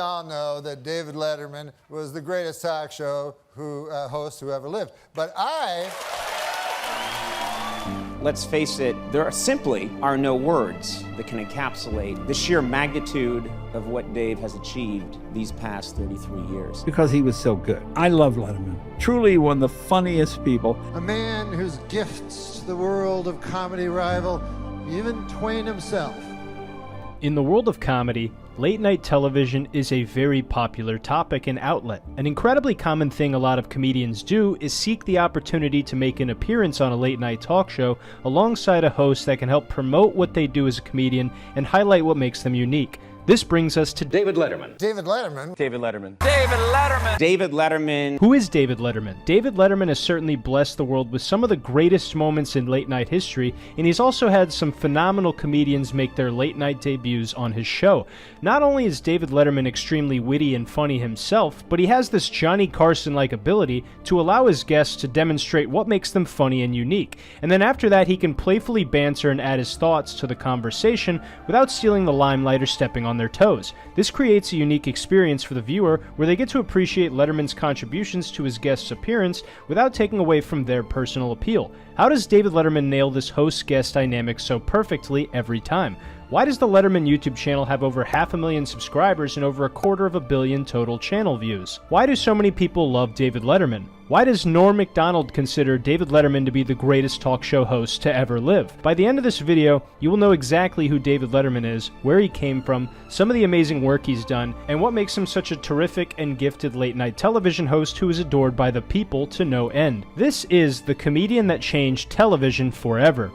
all know that David Letterman was the greatest talk show host who ever lived. But let's face it, there simply are no words that can encapsulate the sheer magnitude of what Dave has achieved these past 33 years. Because he was so good. I love Letterman. Truly one of the funniest people. A man whose gifts to the world of comedy rival even Twain himself. In the world of comedy, late-night television is a very popular topic and outlet. An incredibly common thing a lot of comedians do is seek the opportunity to make an appearance on a late-night talk show alongside a host that can help promote what they do as a comedian and highlight what makes them unique. This brings us to David Letterman. David Letterman. David Letterman. David Letterman. David Letterman. Who is David Letterman? David Letterman has certainly blessed the world with some of the greatest moments in late-night history, and he's also had some phenomenal comedians make their late-night debuts on his show. Not only is David Letterman extremely witty and funny himself, but he has this Johnny Carson-like ability to allow his guests to demonstrate what makes them funny and unique. And then after that, he can playfully banter and add his thoughts to the conversation without stealing the limelight or stepping on their toes. This creates a unique experience for the viewer where they get to appreciate Letterman's contributions to his guest's appearance without taking away from their personal appeal. How does David Letterman nail this host-guest dynamic so perfectly every time? Why does the Letterman YouTube channel have over 500,000 subscribers and over 250 million total channel views? Why do so many people love David Letterman? Why does Norm Macdonald consider David Letterman to be the greatest talk show host to ever live? By the end of this video, you will know exactly who David Letterman is, where he came from, some of the amazing work he's done, and what makes him such a terrific and gifted late-night television host who is adored by the people to no end. This is the comedian that changed television forever.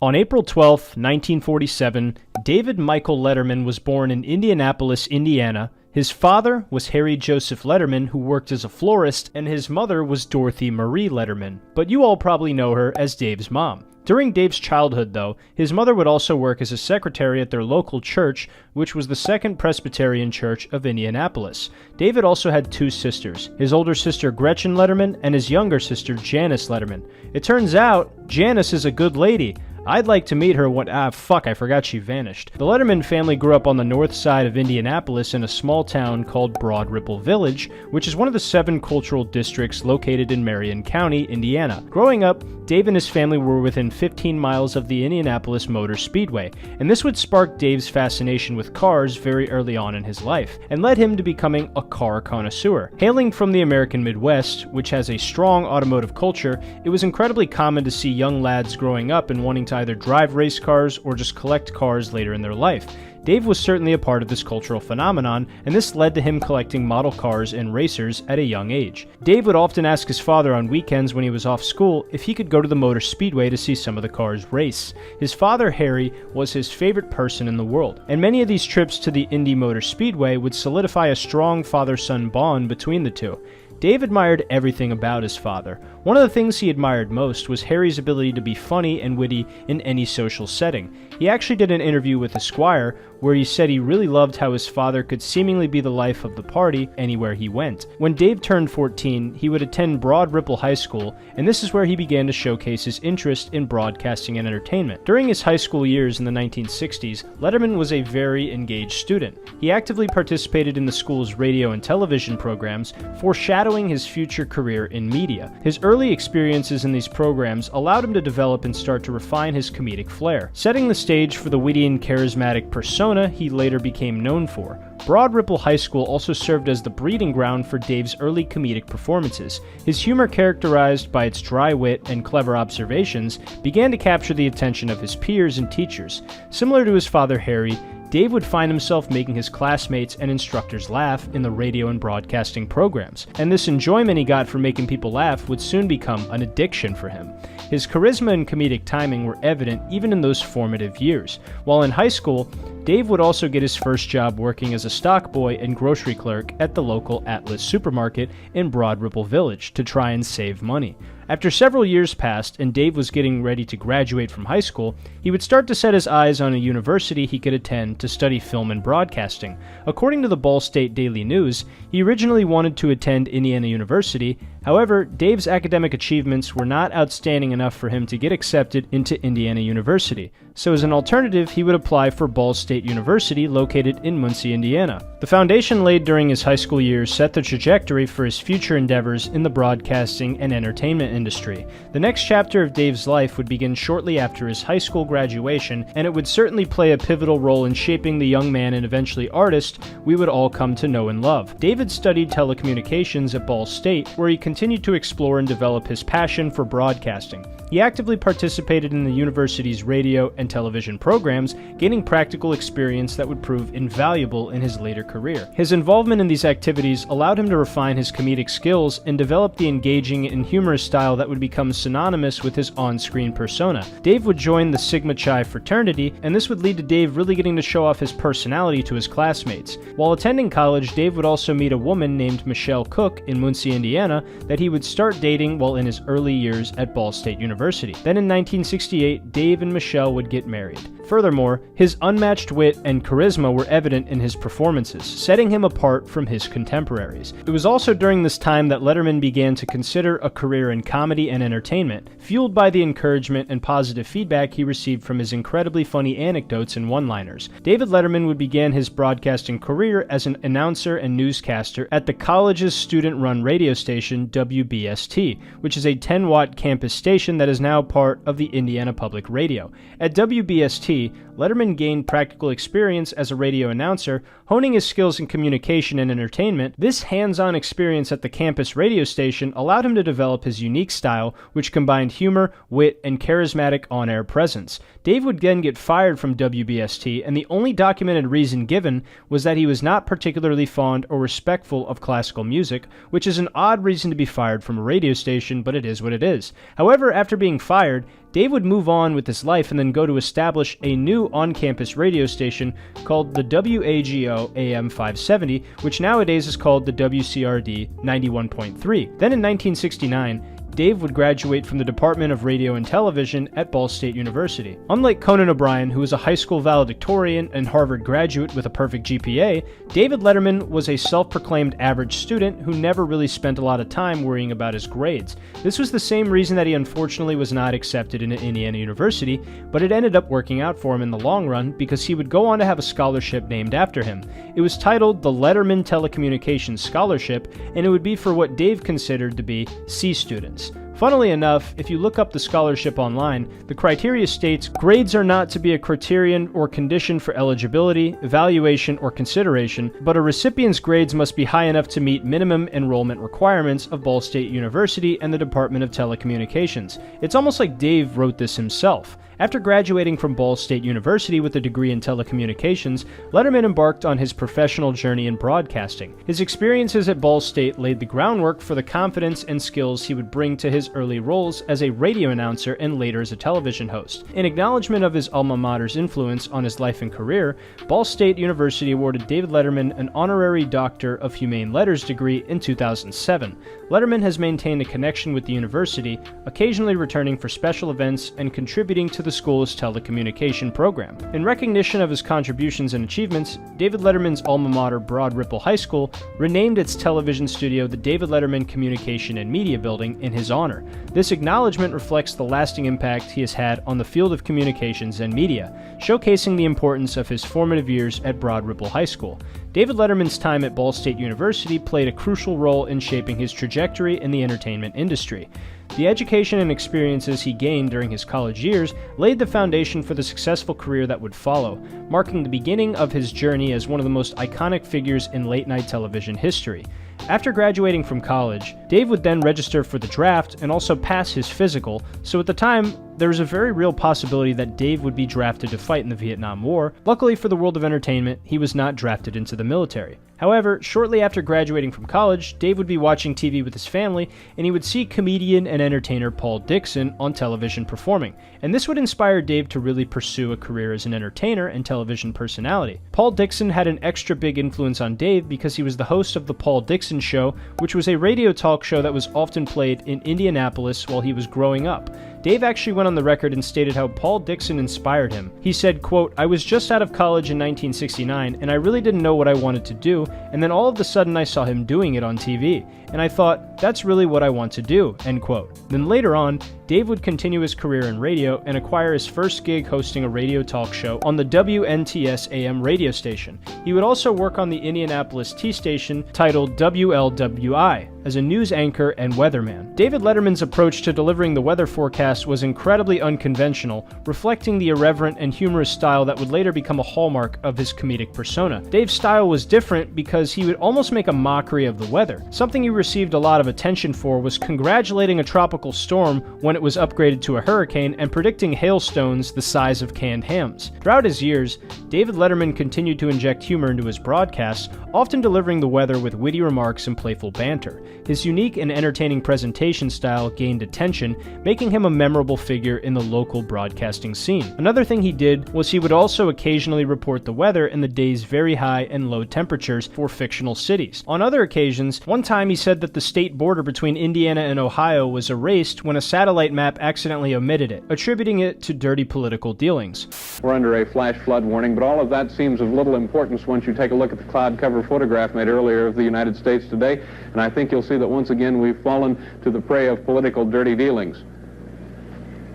On April 12, 1947, David Michael Letterman was born in Indianapolis, Indiana. His father was Harry Joseph Letterman, who worked as a florist, and his mother was Dorothy Marie Letterman. But you all probably know her as Dave's mom. During Dave's childhood, though, his mother would also work as a secretary at their local church, which was the Second Presbyterian Church of Indianapolis. David also had two sisters, his older sister Gretchen Letterman and his younger sister Janice Letterman. It turns out, Janice is a good lady. I'd like to meet her I forgot she vanished. The Letterman family grew up on the north side of Indianapolis in a small town called Broad Ripple Village, which is one of the 7 cultural districts located in Marion County, Indiana. Growing up, Dave and his family were within 15 miles of the Indianapolis Motor Speedway, and this would spark Dave's fascination with cars very early on in his life, and led him to becoming a car connoisseur. Hailing from the American Midwest, which has a strong automotive culture, it was incredibly common to see young lads growing up and wanting to either drive race cars or just collect cars later in their life. Dave was certainly a part of this cultural phenomenon, and this led to him collecting model cars and racers at a young age. Dave would often ask his father on weekends when he was off school if he could go to the Motor Speedway to see some of the cars race. His father, Harry, was his favorite person in the world, and many of these trips to the Indy Motor Speedway would solidify a strong father-son bond between the two. Dave admired everything about his father. One of the things he admired most was Harry's ability to be funny and witty in any social setting. He actually did an interview with Esquire where he said he really loved how his father could seemingly be the life of the party anywhere he went. When Dave turned 14, he would attend Broad Ripple High School, and this is where he began to showcase his interest in broadcasting and entertainment. During his high school years in the 1960s, Letterman was a very engaged student. He actively participated in the school's radio and television programs, foreshadowing his future career in media. His early experiences in these programs allowed him to develop and start to refine his comedic flair, setting the stage for the witty and charismatic persona he later became known for. Broad Ripple High School also served as the breeding ground for Dave's early comedic performances. His humor, characterized by its dry wit and clever observations, began to capture the attention of his peers and teachers. Similar to his father Harry, Dave would find himself making his classmates and instructors laugh in the radio and broadcasting programs, and this enjoyment he got from making people laugh would soon become an addiction for him. His charisma and comedic timing were evident even in those formative years. While in high school, Dave would also get his first job working as a stock boy and grocery clerk at the local Atlas supermarket in Broad Ripple Village to try and save money. After several years passed and Dave was getting ready to graduate from high school, he would start to set his eyes on a university he could attend to study film and broadcasting. According to the Ball State Daily News, he originally wanted to attend Indiana University. However, Dave's academic achievements were not outstanding enough for him to get accepted into Indiana University. So as an alternative, he would apply for Ball State University located in Muncie, Indiana. The foundation laid during his high school years set the trajectory for his future endeavors in the broadcasting and entertainment industry. The next chapter of Dave's life would begin shortly after his high school graduation, and it would certainly play a pivotal role in shaping the young man and eventually artist we would all come to know and love. David studied telecommunications at Ball State, where he continued to explore and develop his passion for broadcasting. He actively participated in the university's radio and television programs, gaining practical experience that would prove invaluable in his later career. His involvement in these activities allowed him to refine his comedic skills and develop the engaging and humorous style that would become synonymous with his on-screen persona. Dave would join the Sigma Chi fraternity, and this would lead to Dave really getting to show off his personality to his classmates. While attending college, Dave would also meet a woman named Michelle Cook in Muncie, Indiana, that he would start dating while in his early years at Ball State University. Then in 1968, Dave and Michelle would get married. Furthermore, his unmatched wit and charisma were evident in his performances, setting him apart from his contemporaries. It was also during this time that Letterman began to consider a career in comedy and entertainment, fueled by the encouragement and positive feedback he received from his incredibly funny anecdotes and one-liners. David Letterman would begin his broadcasting career as an announcer and newscaster at the college's student-run radio station WBST, which is a 10-watt campus station that is now part of the Indiana Public Radio. At WBST, Letterman gained practical experience as a radio announcer, honing his skills in communication and entertainment. This hands-on experience at the campus radio station allowed him to develop his unique style, which combined humor, wit, and charismatic on-air presence. Dave would then get fired from WBST, and the only documented reason given was that he was not particularly fond or respectful of classical music, which is an odd reason to be fired from a radio station, but it is what it is. However, after being fired, Dave would move on with his life and then go to establish a new on-campus radio station called the WAGO AM 570, which nowadays is called the WCRD 91.3. Then in 1969, Dave would graduate from the Department of Radio and Television at Ball State University. Unlike Conan O'Brien, who was a high school valedictorian and Harvard graduate with a perfect GPA, David Letterman was a self-proclaimed average student who never really spent a lot of time worrying about his grades. This was the same reason that he unfortunately was not accepted into Indiana University, but it ended up working out for him in the long run because he would go on to have a scholarship named after him. It was titled the Letterman Telecommunications Scholarship, and it would be for what Dave considered to be C students. Funnily enough, if you look up the scholarship online, the criteria states grades are not to be a criterion or condition for eligibility, evaluation, or consideration, but a recipient's grades must be high enough to meet minimum enrollment requirements of Ball State University and the Department of Telecommunications. It's almost like Dave wrote this himself. After graduating from Ball State University with a degree in telecommunications, Letterman embarked on his professional journey in broadcasting. His experiences at Ball State laid the groundwork for the confidence and skills he would bring to his early roles as a radio announcer and later as a television host. In acknowledgement of his alma mater's influence on his life and career, Ball State University awarded David Letterman an honorary Doctor of Humane Letters degree in 2007. Letterman has maintained a connection with the university, occasionally returning for special events and contributing to the school's telecommunication program. In recognition of his contributions and achievements, David Letterman's alma mater, Broad Ripple High School, renamed its television studio the David Letterman Communication and Media Building in his honor. This acknowledgement reflects the lasting impact he has had on the field of communications and media, showcasing the importance of his formative years at Broad Ripple High School. David Letterman's time at Ball State University played a crucial role in shaping his trajectory in the entertainment industry. The education and experiences he gained during his college years laid the foundation for the successful career that would follow, marking the beginning of his journey as one of the most iconic figures in late-night television history. After graduating from college, Dave would then register for the draft and also pass his physical, so at the time, there was a very real possibility that Dave would be drafted to fight in the Vietnam War. Luckily for the world of entertainment, he was not drafted into the military. However, shortly after graduating from college, Dave would be watching TV with his family, and he would see comedian and entertainer Paul Dixon on television performing, and this would inspire Dave to really pursue a career as an entertainer and television personality. Paul Dixon had an extra big influence on Dave because he was the host of The Paul Dixon Show, which was a radio talk show that was often played in Indianapolis while he was growing up. Dave actually went on the record and stated how Paul Dixon inspired him. He said, quote, "I was just out of college in 1969, and I really didn't know what I wanted to do, and then all of a sudden I saw him doing it on TV, and I thought, that's really what I want to do," end quote. Then later on, Dave would continue his career in radio and acquire his first gig hosting a radio talk show on the WNTS AM radio station. He would also work on the Indianapolis T station titled WLWI as a news anchor and weatherman. David Letterman's approach to delivering the weather forecast was incredibly unconventional, reflecting the irreverent and humorous style that would later become a hallmark of his comedic persona. Dave's style was different because he would almost make a mockery of the weather. Something he received a lot of attention for was congratulating a tropical storm when it was upgraded to a hurricane and predicting hailstones the size of canned hams. Throughout his years, David Letterman continued to inject humor into his broadcasts, often delivering the weather with witty remarks and playful banter. His unique and entertaining presentation style gained attention, making him a memorable figure in the local broadcasting scene. Another thing he did was he would also occasionally report the weather and the day's very high and low temperatures for fictional cities. On other occasions, one time he said that the state border between Indiana and Ohio was erased when a satellite map accidentally omitted it, attributing it to dirty political dealings. We're under a flash flood warning, but all of that seems of little importance once you take a look at the cloud cover photograph made earlier of the United States today, and I think you'll see that once again we've fallen to the prey of political dirty dealings.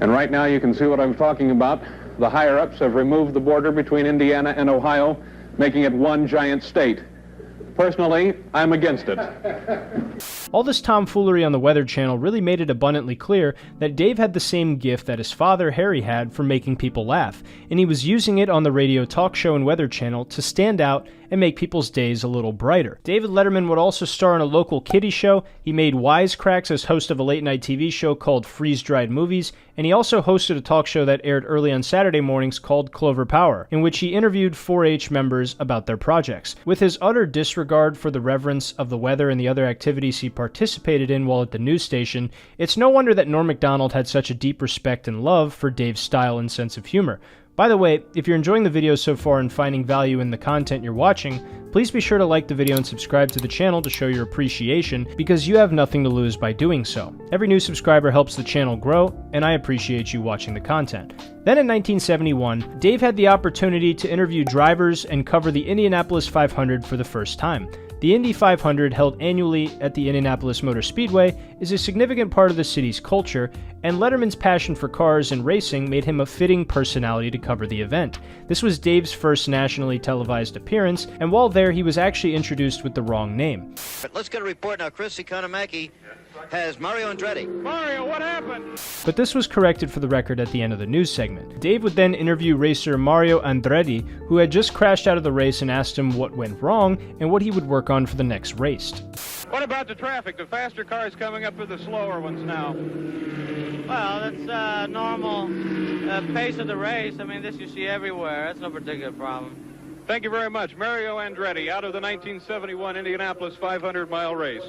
And right now you can see what I'm talking about. The higher-ups have removed the border between Indiana and Ohio, making it one giant state. Personally, I'm against it. All this tomfoolery on the Weather Channel really made it abundantly clear that Dave had the same gift that his father, Harry, had for making people laugh, and he was using it on the radio talk show and Weather Channel to stand out and make people's days a little brighter. David Letterman would also star in a local kiddie show, he made wisecracks as host of a late-night TV show called Freeze-Dried Movies, and he also hosted a talk show that aired early on Saturday mornings called Clover Power, in which he interviewed 4-H members about their projects. With his utter disregard for the reverence of the weather and the other activities he participated in while at the news station, it's no wonder that Norm Macdonald had such a deep respect and love for Dave's style and sense of humor. By the way, if you're enjoying the video so far and finding value in the content you're watching, please be sure to like the video and subscribe to the channel to show your appreciation, because you have nothing to lose by doing so. Every new subscriber helps the channel grow, and I appreciate you watching the content. Then in 1971, Dave had the opportunity to interview drivers and cover the Indianapolis 500 for the first time. The Indy 500, held annually at the Indianapolis Motor Speedway, is a significant part of the city's culture, and Letterman's passion for cars and racing made him a fitting personality to cover the event. This was Dave's first nationally televised appearance, and while there he was actually introduced with the wrong name. Let's get a report now. Chris Economaki has Mario Andretti. Mario, what happened? But this was corrected for the record at the end of the news segment. Dave would then interview racer Mario Andretti, who had just crashed out of the race, and asked him what went wrong and what he would work on for the next race. What about the traffic? The faster cars coming up with the slower ones now. Well, that's normal pace of the race. I mean, this you see everywhere. That's no particular problem. Thank you very much. Mario Andretti out of the 1971 Indianapolis 500-mile race.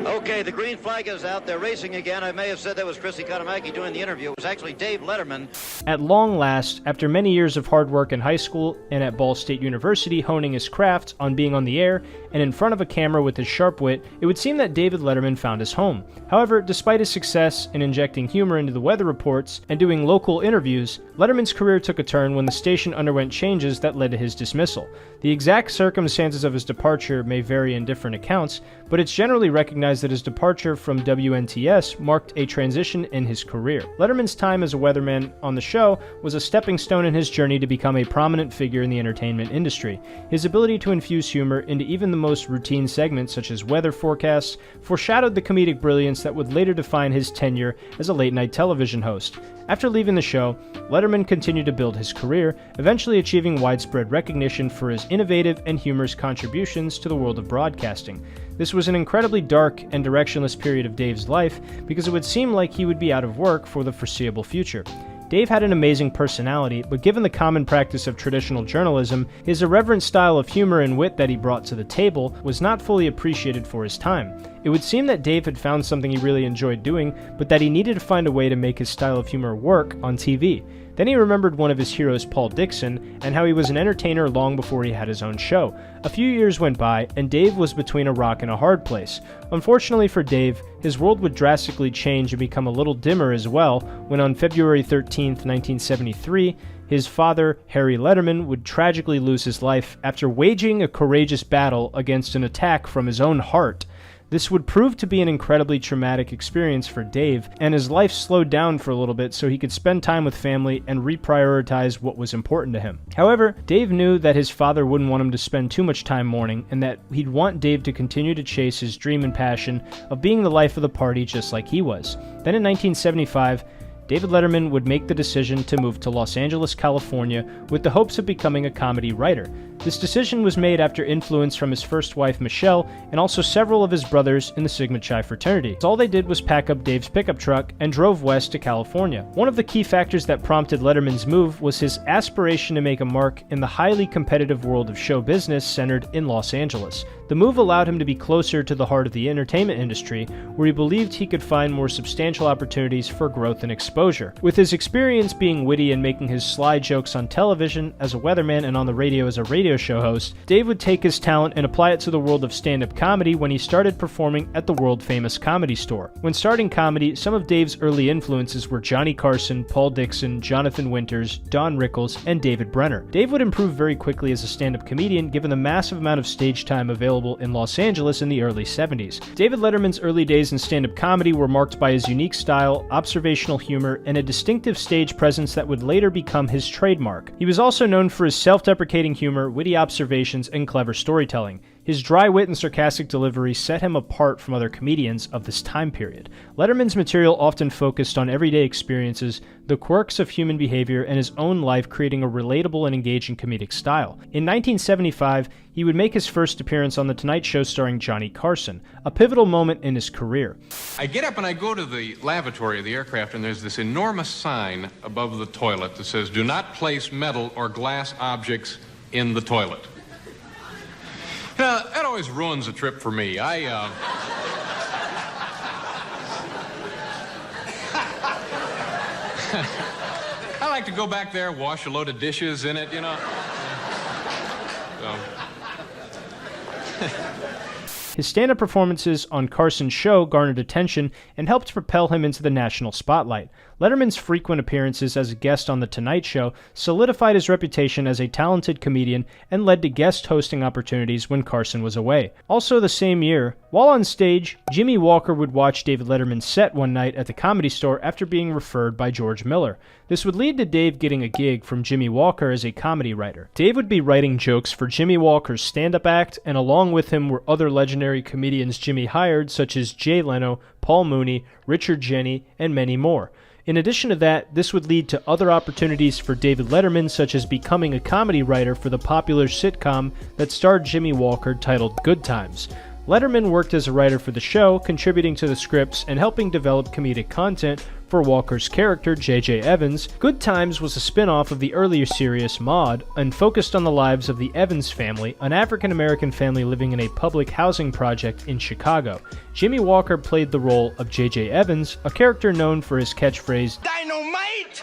Okay, the green flag is out. They're racing again. I may have said that was Chris Economaki doing the interview. It was actually Dave Letterman. At long last, after many years of hard work in high school and at Ball State University honing his craft on being on the air and in front of a camera with his sharp wit, it would seem that David Letterman found his home. However, despite his success in injecting humor into the weather reports and doing local interviews, Letterman's career took a turn when the station underwent changes that led to his dismissal. The exact circumstances of his departure may vary in different accounts, but it's generally recognized that his departure from WNTS marked a transition in his career. Letterman's time as a weatherman on the show was a stepping stone in his journey to become a prominent figure in the entertainment industry. His ability to infuse humor into even the most routine segments, such as weather forecasts, foreshadowed the comedic brilliance that would later define his tenure as a late-night television host. After leaving the show, Letterman continued to build his career, eventually achieving widespread recognition recognition for his innovative and humorous contributions to the world of broadcasting. This was an incredibly dark and directionless period of Dave's life because it would seem like he would be out of work for the foreseeable future. Dave had an amazing personality, but given the common practice of traditional journalism, his irreverent style of humor and wit that he brought to the table was not fully appreciated for his time. It would seem that Dave had found something he really enjoyed doing, but that he needed to find a way to make his style of humor work on TV. Then he remembered one of his heroes, Paul Dixon, and how he was an entertainer long before he had his own show. A few years went by, and Dave was between a rock and a hard place. Unfortunately for Dave, his world would drastically change and become a little dimmer as well when on February 13, 1973, his father, Harry Letterman, would tragically lose his life after waging a courageous battle against an attack from his own heart. This would prove to be an incredibly traumatic experience for Dave, and his life slowed down for a little bit so he could spend time with family and reprioritize what was important to him. However, Dave knew that his father wouldn't want him to spend too much time mourning, and that he'd want Dave to continue to chase his dream and passion of being the life of the party just like he was. Then in 1975, David Letterman would make the decision to move to Los Angeles, California, with the hopes of becoming a comedy writer. This decision was made after influence from his first wife, Michelle, and also several of his brothers in the Sigma Chi fraternity. All they did was pack up Dave's pickup truck and drove west to California. One of the key factors that prompted Letterman's move was his aspiration to make a mark in the highly competitive world of show business centered in Los Angeles. The move allowed him to be closer to the heart of the entertainment industry, where he believed he could find more substantial opportunities for growth and exposure. With his experience being witty and making his sly jokes on television as a weatherman and on the radio as a radio show host, Dave would take his talent and apply it to the world of stand-up comedy when he started performing at the world-famous Comedy Store. When starting comedy, some of Dave's early influences were Johnny Carson, Paul Dixon, Jonathan Winters, Don Rickles, and David Brenner. Dave would improve very quickly as a stand-up comedian given the massive amount of stage time available in Los Angeles in the early 70s. David Letterman's early days in stand-up comedy were marked by his unique style, observational humor, and a distinctive stage presence that would later become his trademark. He was also known for his self-deprecating humor, witty observations, and clever storytelling. His dry wit and sarcastic delivery set him apart from other comedians of this time period. Letterman's material often focused on everyday experiences, the quirks of human behavior, and his own life, creating a relatable and engaging comedic style. In 1975, he would make his first appearance on The Tonight Show starring Johnny Carson, a pivotal moment in his career. I get up and I go to the lavatory of the aircraft, and there's this enormous sign above the toilet that says, "Do not place metal or glass objects in the toilet." That always ruins a trip for me. I like to go back there, wash a load of dishes in it, you know. So. His stand-up performances on Carson's show garnered attention and helped propel him into the national spotlight. Letterman's frequent appearances as a guest on The Tonight Show solidified his reputation as a talented comedian and led to guest hosting opportunities when Carson was away. Also the same year, while on stage, Jimmy Walker would watch David Letterman's set one night at the Comedy Store after being referred by George Miller. This would lead to Dave getting a gig from Jimmy Walker as a comedy writer. Dave would be writing jokes for Jimmy Walker's stand-up act, and along with him were other legendary comedians Jimmy hired, such as Jay Leno, Paul Mooney, Richard Jeni, and many more. In addition to that, this would lead to other opportunities for David Letterman, such as becoming a comedy writer for the popular sitcom that starred Jimmy Walker titled Good Times. Letterman worked as a writer for the show, contributing to the scripts and helping develop comedic content for Walker's character, J.J. Evans. Good Times was a spin-off of the earlier series Maude and focused on the lives of the Evans family, an African-American family living in a public housing project in Chicago. Jimmy Walker played the role of J.J. Evans, a character known for his catchphrase, "Dynamite!"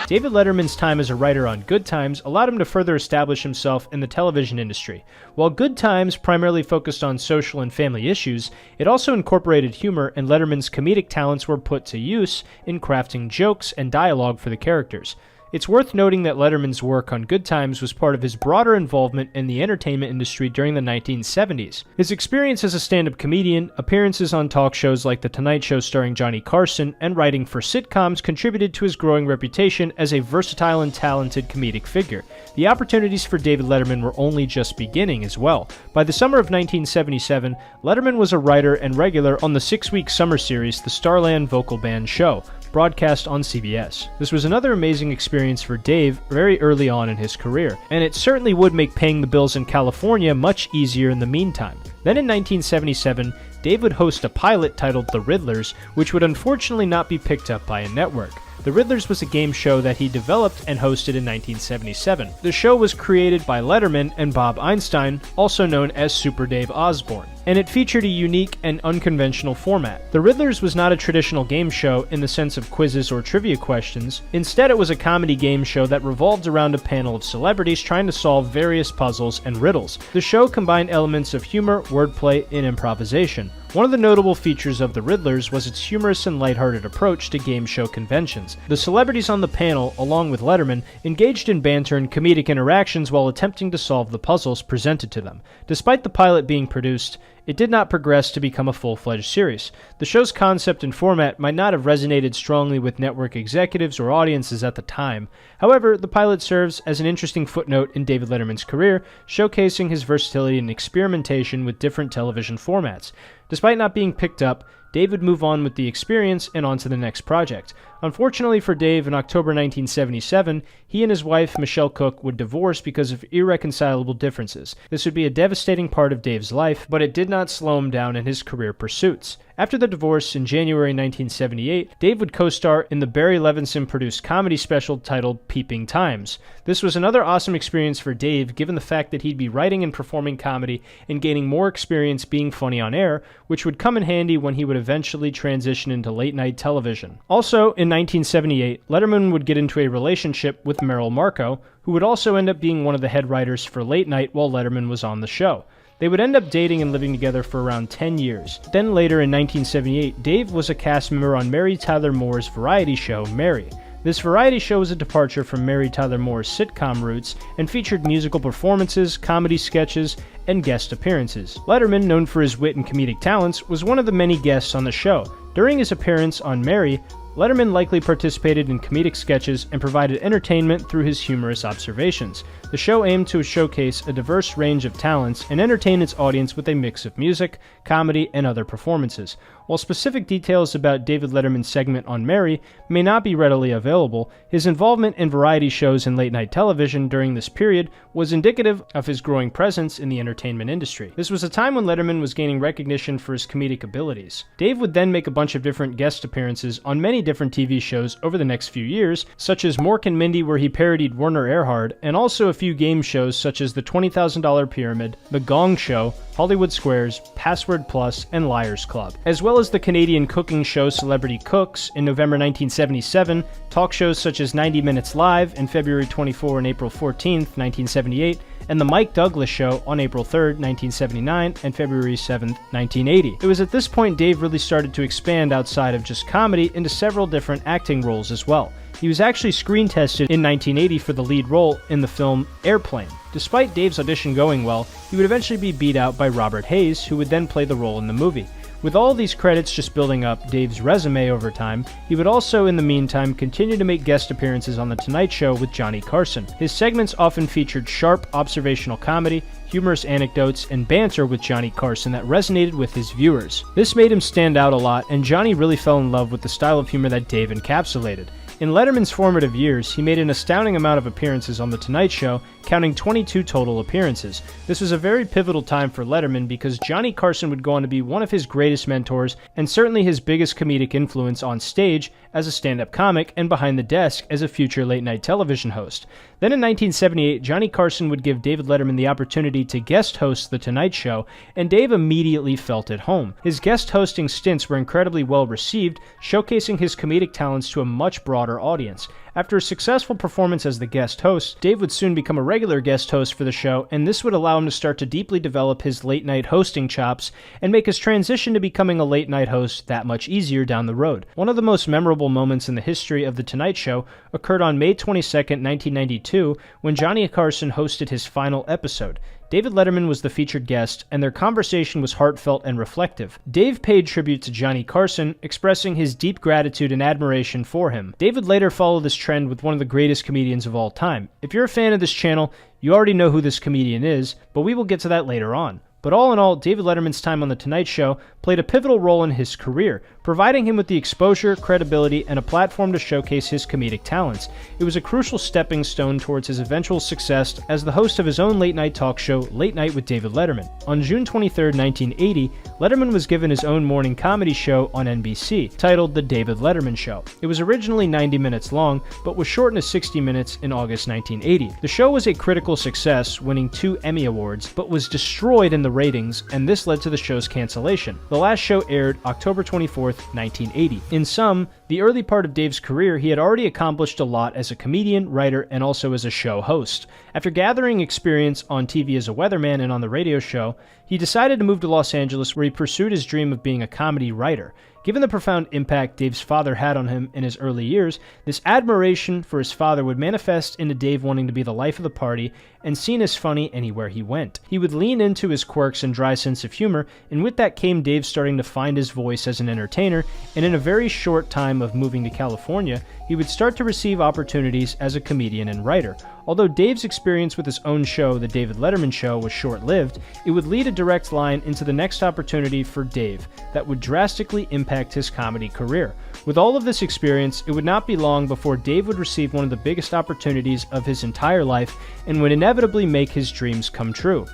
David Letterman's time as a writer on Good Times allowed him to further establish himself in the television industry. While Good Times primarily focused on social and family issues, it also incorporated humor, and Letterman's comedic talents were put to use in crafting jokes and dialogue for the characters. It's worth noting that Letterman's work on Good Times was part of his broader involvement in the entertainment industry during the 1970s. His experience as a stand-up comedian, appearances on talk shows like The Tonight Show starring Johnny Carson, and writing for sitcoms contributed to his growing reputation as a versatile and talented comedic figure. The opportunities for David Letterman were only just beginning as well. By the summer of 1977, Letterman was a writer and regular on the 6-week summer series The Starland Vocal Band Show. broadcast on CBS. This was another amazing experience for Dave very early on in his career, and it certainly would make paying the bills in California much easier in the meantime. Then in 1977, Dave would host a pilot titled The Riddlers, which would unfortunately not be picked up by a network. The Riddlers was a game show that he developed and hosted in 1977. The show was created by Letterman and Bob Einstein, also known as Super Dave Osborne, and it featured a unique and unconventional format. The Riddlers was not a traditional game show in the sense of quizzes or trivia questions. Instead, it was a comedy game show that revolved around a panel of celebrities trying to solve various puzzles and riddles. The show combined elements of humor, wordplay, and improvisation. One of the notable features of The Riddlers was its humorous and lighthearted approach to game show conventions. The celebrities on the panel, along with Letterman, engaged in banter and comedic interactions while attempting to solve the puzzles presented to them. Despite the pilot being produced, it did not progress to become a full-fledged series. The show's concept and format might not have resonated strongly with network executives or audiences at the time. However, the pilot serves as an interesting footnote in David Letterman's career, showcasing his versatility and experimentation with different television formats. Despite not being picked up, Dave would move on with the experience and on to the next project. Unfortunately for Dave, in October 1977, he and his wife, Michelle Cook, would divorce because of irreconcilable differences. This would be a devastating part of Dave's life, but it did not slow him down in his career pursuits. After the divorce, in January 1978, Dave would co-star in the Barry Levinson-produced comedy special titled Peeping Times. This was another awesome experience for Dave, given the fact that he'd be writing and performing comedy and gaining more experience being funny on air, which would come in handy when he would eventually transition into late-night television. Also, in 1978, Letterman would get into a relationship with Merrill Markoe, who would also end up being one of the head writers for Late Night while Letterman was on the show. They would end up dating and living together for around 10 years. Then later in 1978, Dave was a cast member on Mary Tyler Moore's variety show, Mary. This variety show was a departure from Mary Tyler Moore's sitcom roots and featured musical performances, comedy sketches, and guest appearances. Letterman, known for his wit and comedic talents, was one of the many guests on the show. During his appearance on Mary, Letterman likely participated in comedic sketches and provided entertainment through his humorous observations. The show aimed to showcase a diverse range of talents and entertain its audience with a mix of music, comedy, and other performances. While specific details about David Letterman's segment on Mary may not be readily available, his involvement in variety shows and late-night television during this period was indicative of his growing presence in the entertainment industry. This was a time when Letterman was gaining recognition for his comedic abilities. Dave would then make a bunch of different guest appearances on many different TV shows over the next few years, such as Mork and Mindy, where he parodied Werner Erhard, and also a few game shows such as The $20,000 Pyramid, The Gong Show, Hollywood Squares, Password Plus, and Liars Club, as well as the Canadian cooking show Celebrity Cooks in November 1977, talk shows such as 90 Minutes Live in February 24 and April 14, 1978, and The Mike Douglas Show on April 3, 1979, and February 7, 1980. It was at this point Dave really started to expand outside of just comedy into several different acting roles as well. He was actually screen tested in 1980 for the lead role in the film Airplane. Despite Dave's audition going well, he would eventually be beat out by Robert Hayes, who would then play the role in the movie. With all these credits just building up Dave's resume over time, he would also, in the meantime, continue to make guest appearances on The Tonight Show with Johnny Carson. His segments often featured sharp, observational comedy, humorous anecdotes, and banter with Johnny Carson that resonated with his viewers. This made him stand out a lot, and Johnny really fell in love with the style of humor that Dave encapsulated. In Letterman's formative years, he made an astounding amount of appearances on The Tonight Show, counting 22 total appearances. This was a very pivotal time for Letterman because Johnny Carson would go on to be one of his greatest mentors and certainly his biggest comedic influence on stage as a stand-up comic and behind the desk as a future late-night television host. Then in 1978, Johnny Carson would give David Letterman the opportunity to guest host The Tonight Show, and Dave immediately felt at home. His guest hosting stints were incredibly well received, showcasing his comedic talents to a much broader audience. After a successful performance as the guest host, Dave would soon become a regular guest host for the show, and this would allow him to start to deeply develop his late-night hosting chops and make his transition to becoming a late-night host that much easier down the road. One of the most memorable moments in the history of The Tonight Show occurred on May 22, 1992, when Johnny Carson hosted his final episode. David Letterman was the featured guest, and their conversation was heartfelt and reflective. Dave paid tribute to Johnny Carson, expressing his deep gratitude and admiration for him. Dave would later follow this trend with one of the greatest comedians of all time. If you're a fan of this channel, you already know who this comedian is, but we will get to that later on. But all in all, David Letterman's time on The Tonight Show played a pivotal role in his career, providing him with the exposure, credibility, and a platform to showcase his comedic talents. It was a crucial stepping stone towards his eventual success as the host of his own late-night talk show, Late Night with David Letterman. On June 23, 1980, Letterman was given his own morning comedy show on NBC, titled The David Letterman Show. It was originally 90 minutes long, but was shortened to 60 minutes in August 1980. The show was a critical success, winning 2 Emmy Awards, but was destroyed in the ratings, and this led to the show's cancellation. The last show aired October 24, 1980. In sum, the early part of Dave's career, he had already accomplished a lot as a comedian, writer, and also as a show host. After gathering experience on TV as a weatherman and on the radio show, he decided to move to Los Angeles, where he pursued his dream of being a comedy writer. Given the profound impact Dave's father had on him in his early years, this admiration for his father would manifest into Dave wanting to be the life of the party and seen as funny anywhere he went. He would lean into his quirks and dry sense of humor, and with that came Dave starting to find his voice as an entertainer, and in a very short time of moving to California, he would start to receive opportunities as a comedian and writer. Although Dave's experience with his own show, The David Letterman Show, was short-lived, it would lead a direct line into the next opportunity for Dave that would drastically impact his comedy career. With all of this experience, it would not be long before Dave would receive one of the biggest opportunities of his entire life and would inevitably make his dreams come true.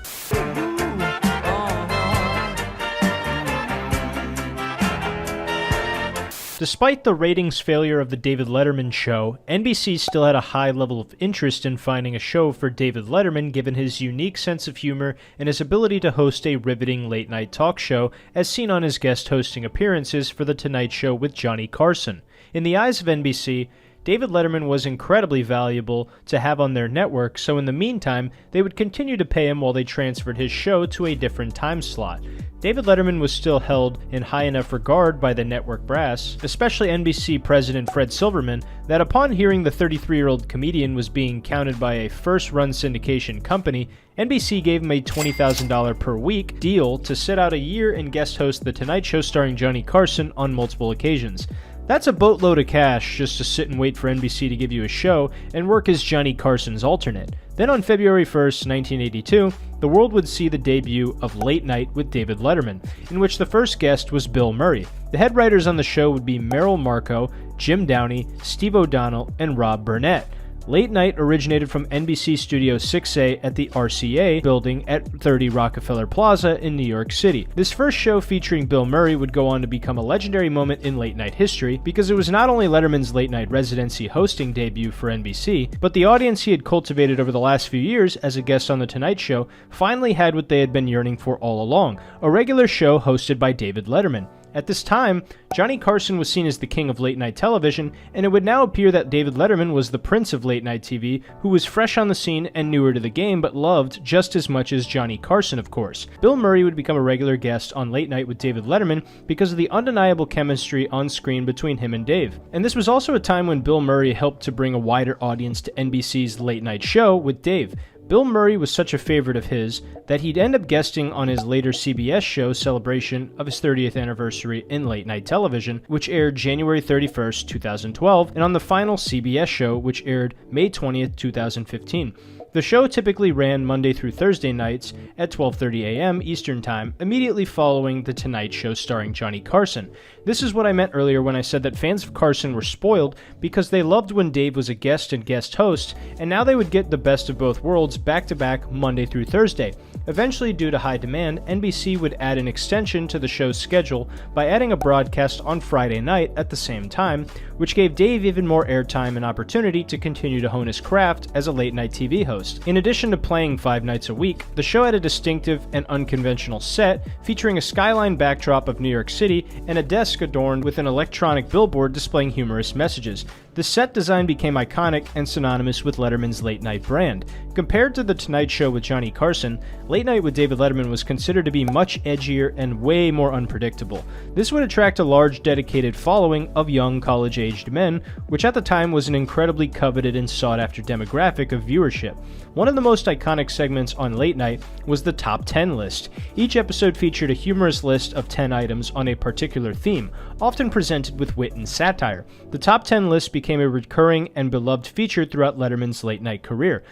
Despite the ratings failure of The David Letterman Show, NBC still had a high level of interest in finding a show for David Letterman given his unique sense of humor and his ability to host a riveting late-night talk show as seen on his guest hosting appearances for The Tonight Show with Johnny Carson. In the eyes of NBC, David Letterman was incredibly valuable to have on their network, so in the meantime, they would continue to pay him while they transferred his show to a different time slot. David Letterman was still held in high enough regard by the network brass, especially NBC president Fred Silverman, that upon hearing the 33-year-old comedian was being counted by a first-run syndication company, NBC gave him a $20,000 per week deal to sit out a year and guest host The Tonight Show starring Johnny Carson on multiple occasions. That's a boatload of cash just to sit and wait for NBC to give you a show and work as Johnny Carson's alternate. Then on February 1st, 1982, the world would see the debut of Late Night with David Letterman, in which the first guest was Bill Murray. The head writers on the show would be Merrill Markoe, Jim Downey, Steve O'Donnell, and Rob Burnett. Late Night originated from NBC Studio 6A at the RCA building at 30 Rockefeller Plaza in New York City. This first show featuring Bill Murray would go on to become a legendary moment in late night history because it was not only Letterman's late night residency hosting debut for NBC, but the audience he had cultivated over the last few years as a guest on The Tonight Show finally had what they had been yearning for all along, a regular show hosted by David Letterman. At this time, Johnny Carson was seen as the king of late-night television, and it would now appear that David Letterman was the prince of late-night TV, who was fresh on the scene and newer to the game, but loved just as much as Johnny Carson, of course. Bill Murray would become a regular guest on Late Night with David Letterman because of the undeniable chemistry on screen between him and Dave. And this was also a time when Bill Murray helped to bring a wider audience to NBC's Late Night Show with Dave. Bill Murray was such a favorite of his that he'd end up guesting on his later CBS show celebration of his 30th anniversary in late night television, which aired January 31st, 2012, and on the final CBS show, which aired May 20th, 2015. The show typically ran Monday through Thursday nights at 12:30 a.m. Eastern Time, immediately following The Tonight Show starring Johnny Carson. This is what I meant earlier when I said that fans of Carson were spoiled because they loved when Dave was a guest and guest host, and now they would get the best of both worlds back-to-back Monday through Thursday. Eventually, due to high demand, NBC would add an extension to the show's schedule by adding a broadcast on Friday night at the same time, which gave Dave even more airtime and opportunity to continue to hone his craft as a late-night TV host. In addition to playing 5 nights a week, the show had a distinctive and unconventional set featuring a skyline backdrop of New York City and a desk adorned with an electronic billboard displaying humorous messages. The set design became iconic and synonymous with Letterman's late-night brand. Compared to The Tonight Show with Johnny Carson, Late Night with David Letterman was considered to be much edgier and way more unpredictable. This would attract a large dedicated following of young college-aged men, which at the time was an incredibly coveted and sought-after demographic of viewership. One of the most iconic segments on Late Night was the Top 10 list. Each episode featured a humorous list of 10 items on a particular theme, often presented with wit and satire. The Top 10 list became a recurring and beloved feature throughout Letterman's late-night career.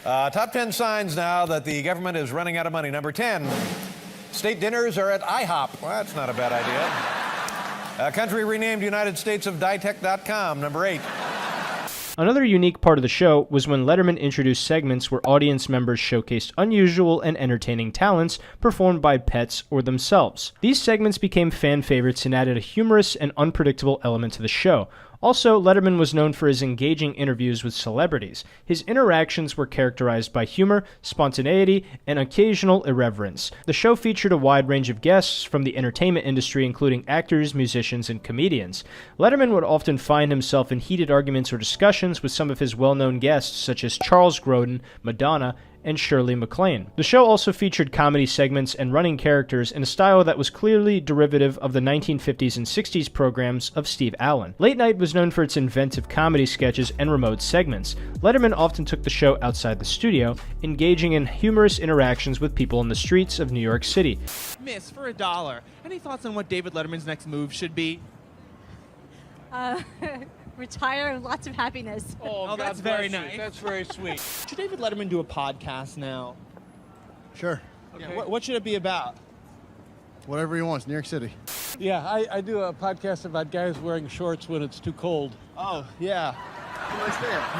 Top 10 signs now that the government is running out of money. Number 10, State dinners are at IHOP. Well, that's not a bad idea. A country renamed United States of Ditech.com, number 8. Another unique part of the show was when Letterman introduced segments where audience members showcased unusual and entertaining talents performed by pets or themselves. These segments became fan favorites and added a humorous and unpredictable element to the show. Also, Letterman was known for his engaging interviews with celebrities. His interactions were characterized by humor, spontaneity, and occasional irreverence. The show featured a wide range of guests from the entertainment industry, including actors, musicians, and comedians. Letterman would often find himself in heated arguments or discussions with some of his well-known guests, such as Charles Grodin, Madonna, and Shirley MacLaine. The show also featured comedy segments and running characters in a style that was clearly derivative of the 1950s and 60s programs of Steve Allen. Late Night was known for its inventive comedy sketches and remote segments. Letterman often took the show outside the studio, engaging in humorous interactions with people in the streets of New York City. Miss, for $1, any thoughts on what David Letterman's next move should be? Retire with lots of happiness. Oh, that's very nice. That's very sweet. Should David Letterman do a podcast now? Sure. Okay. Yeah, what should it be about? Whatever he wants, New York City. Yeah, I do a podcast about guys wearing shorts when it's too cold. Oh, yeah.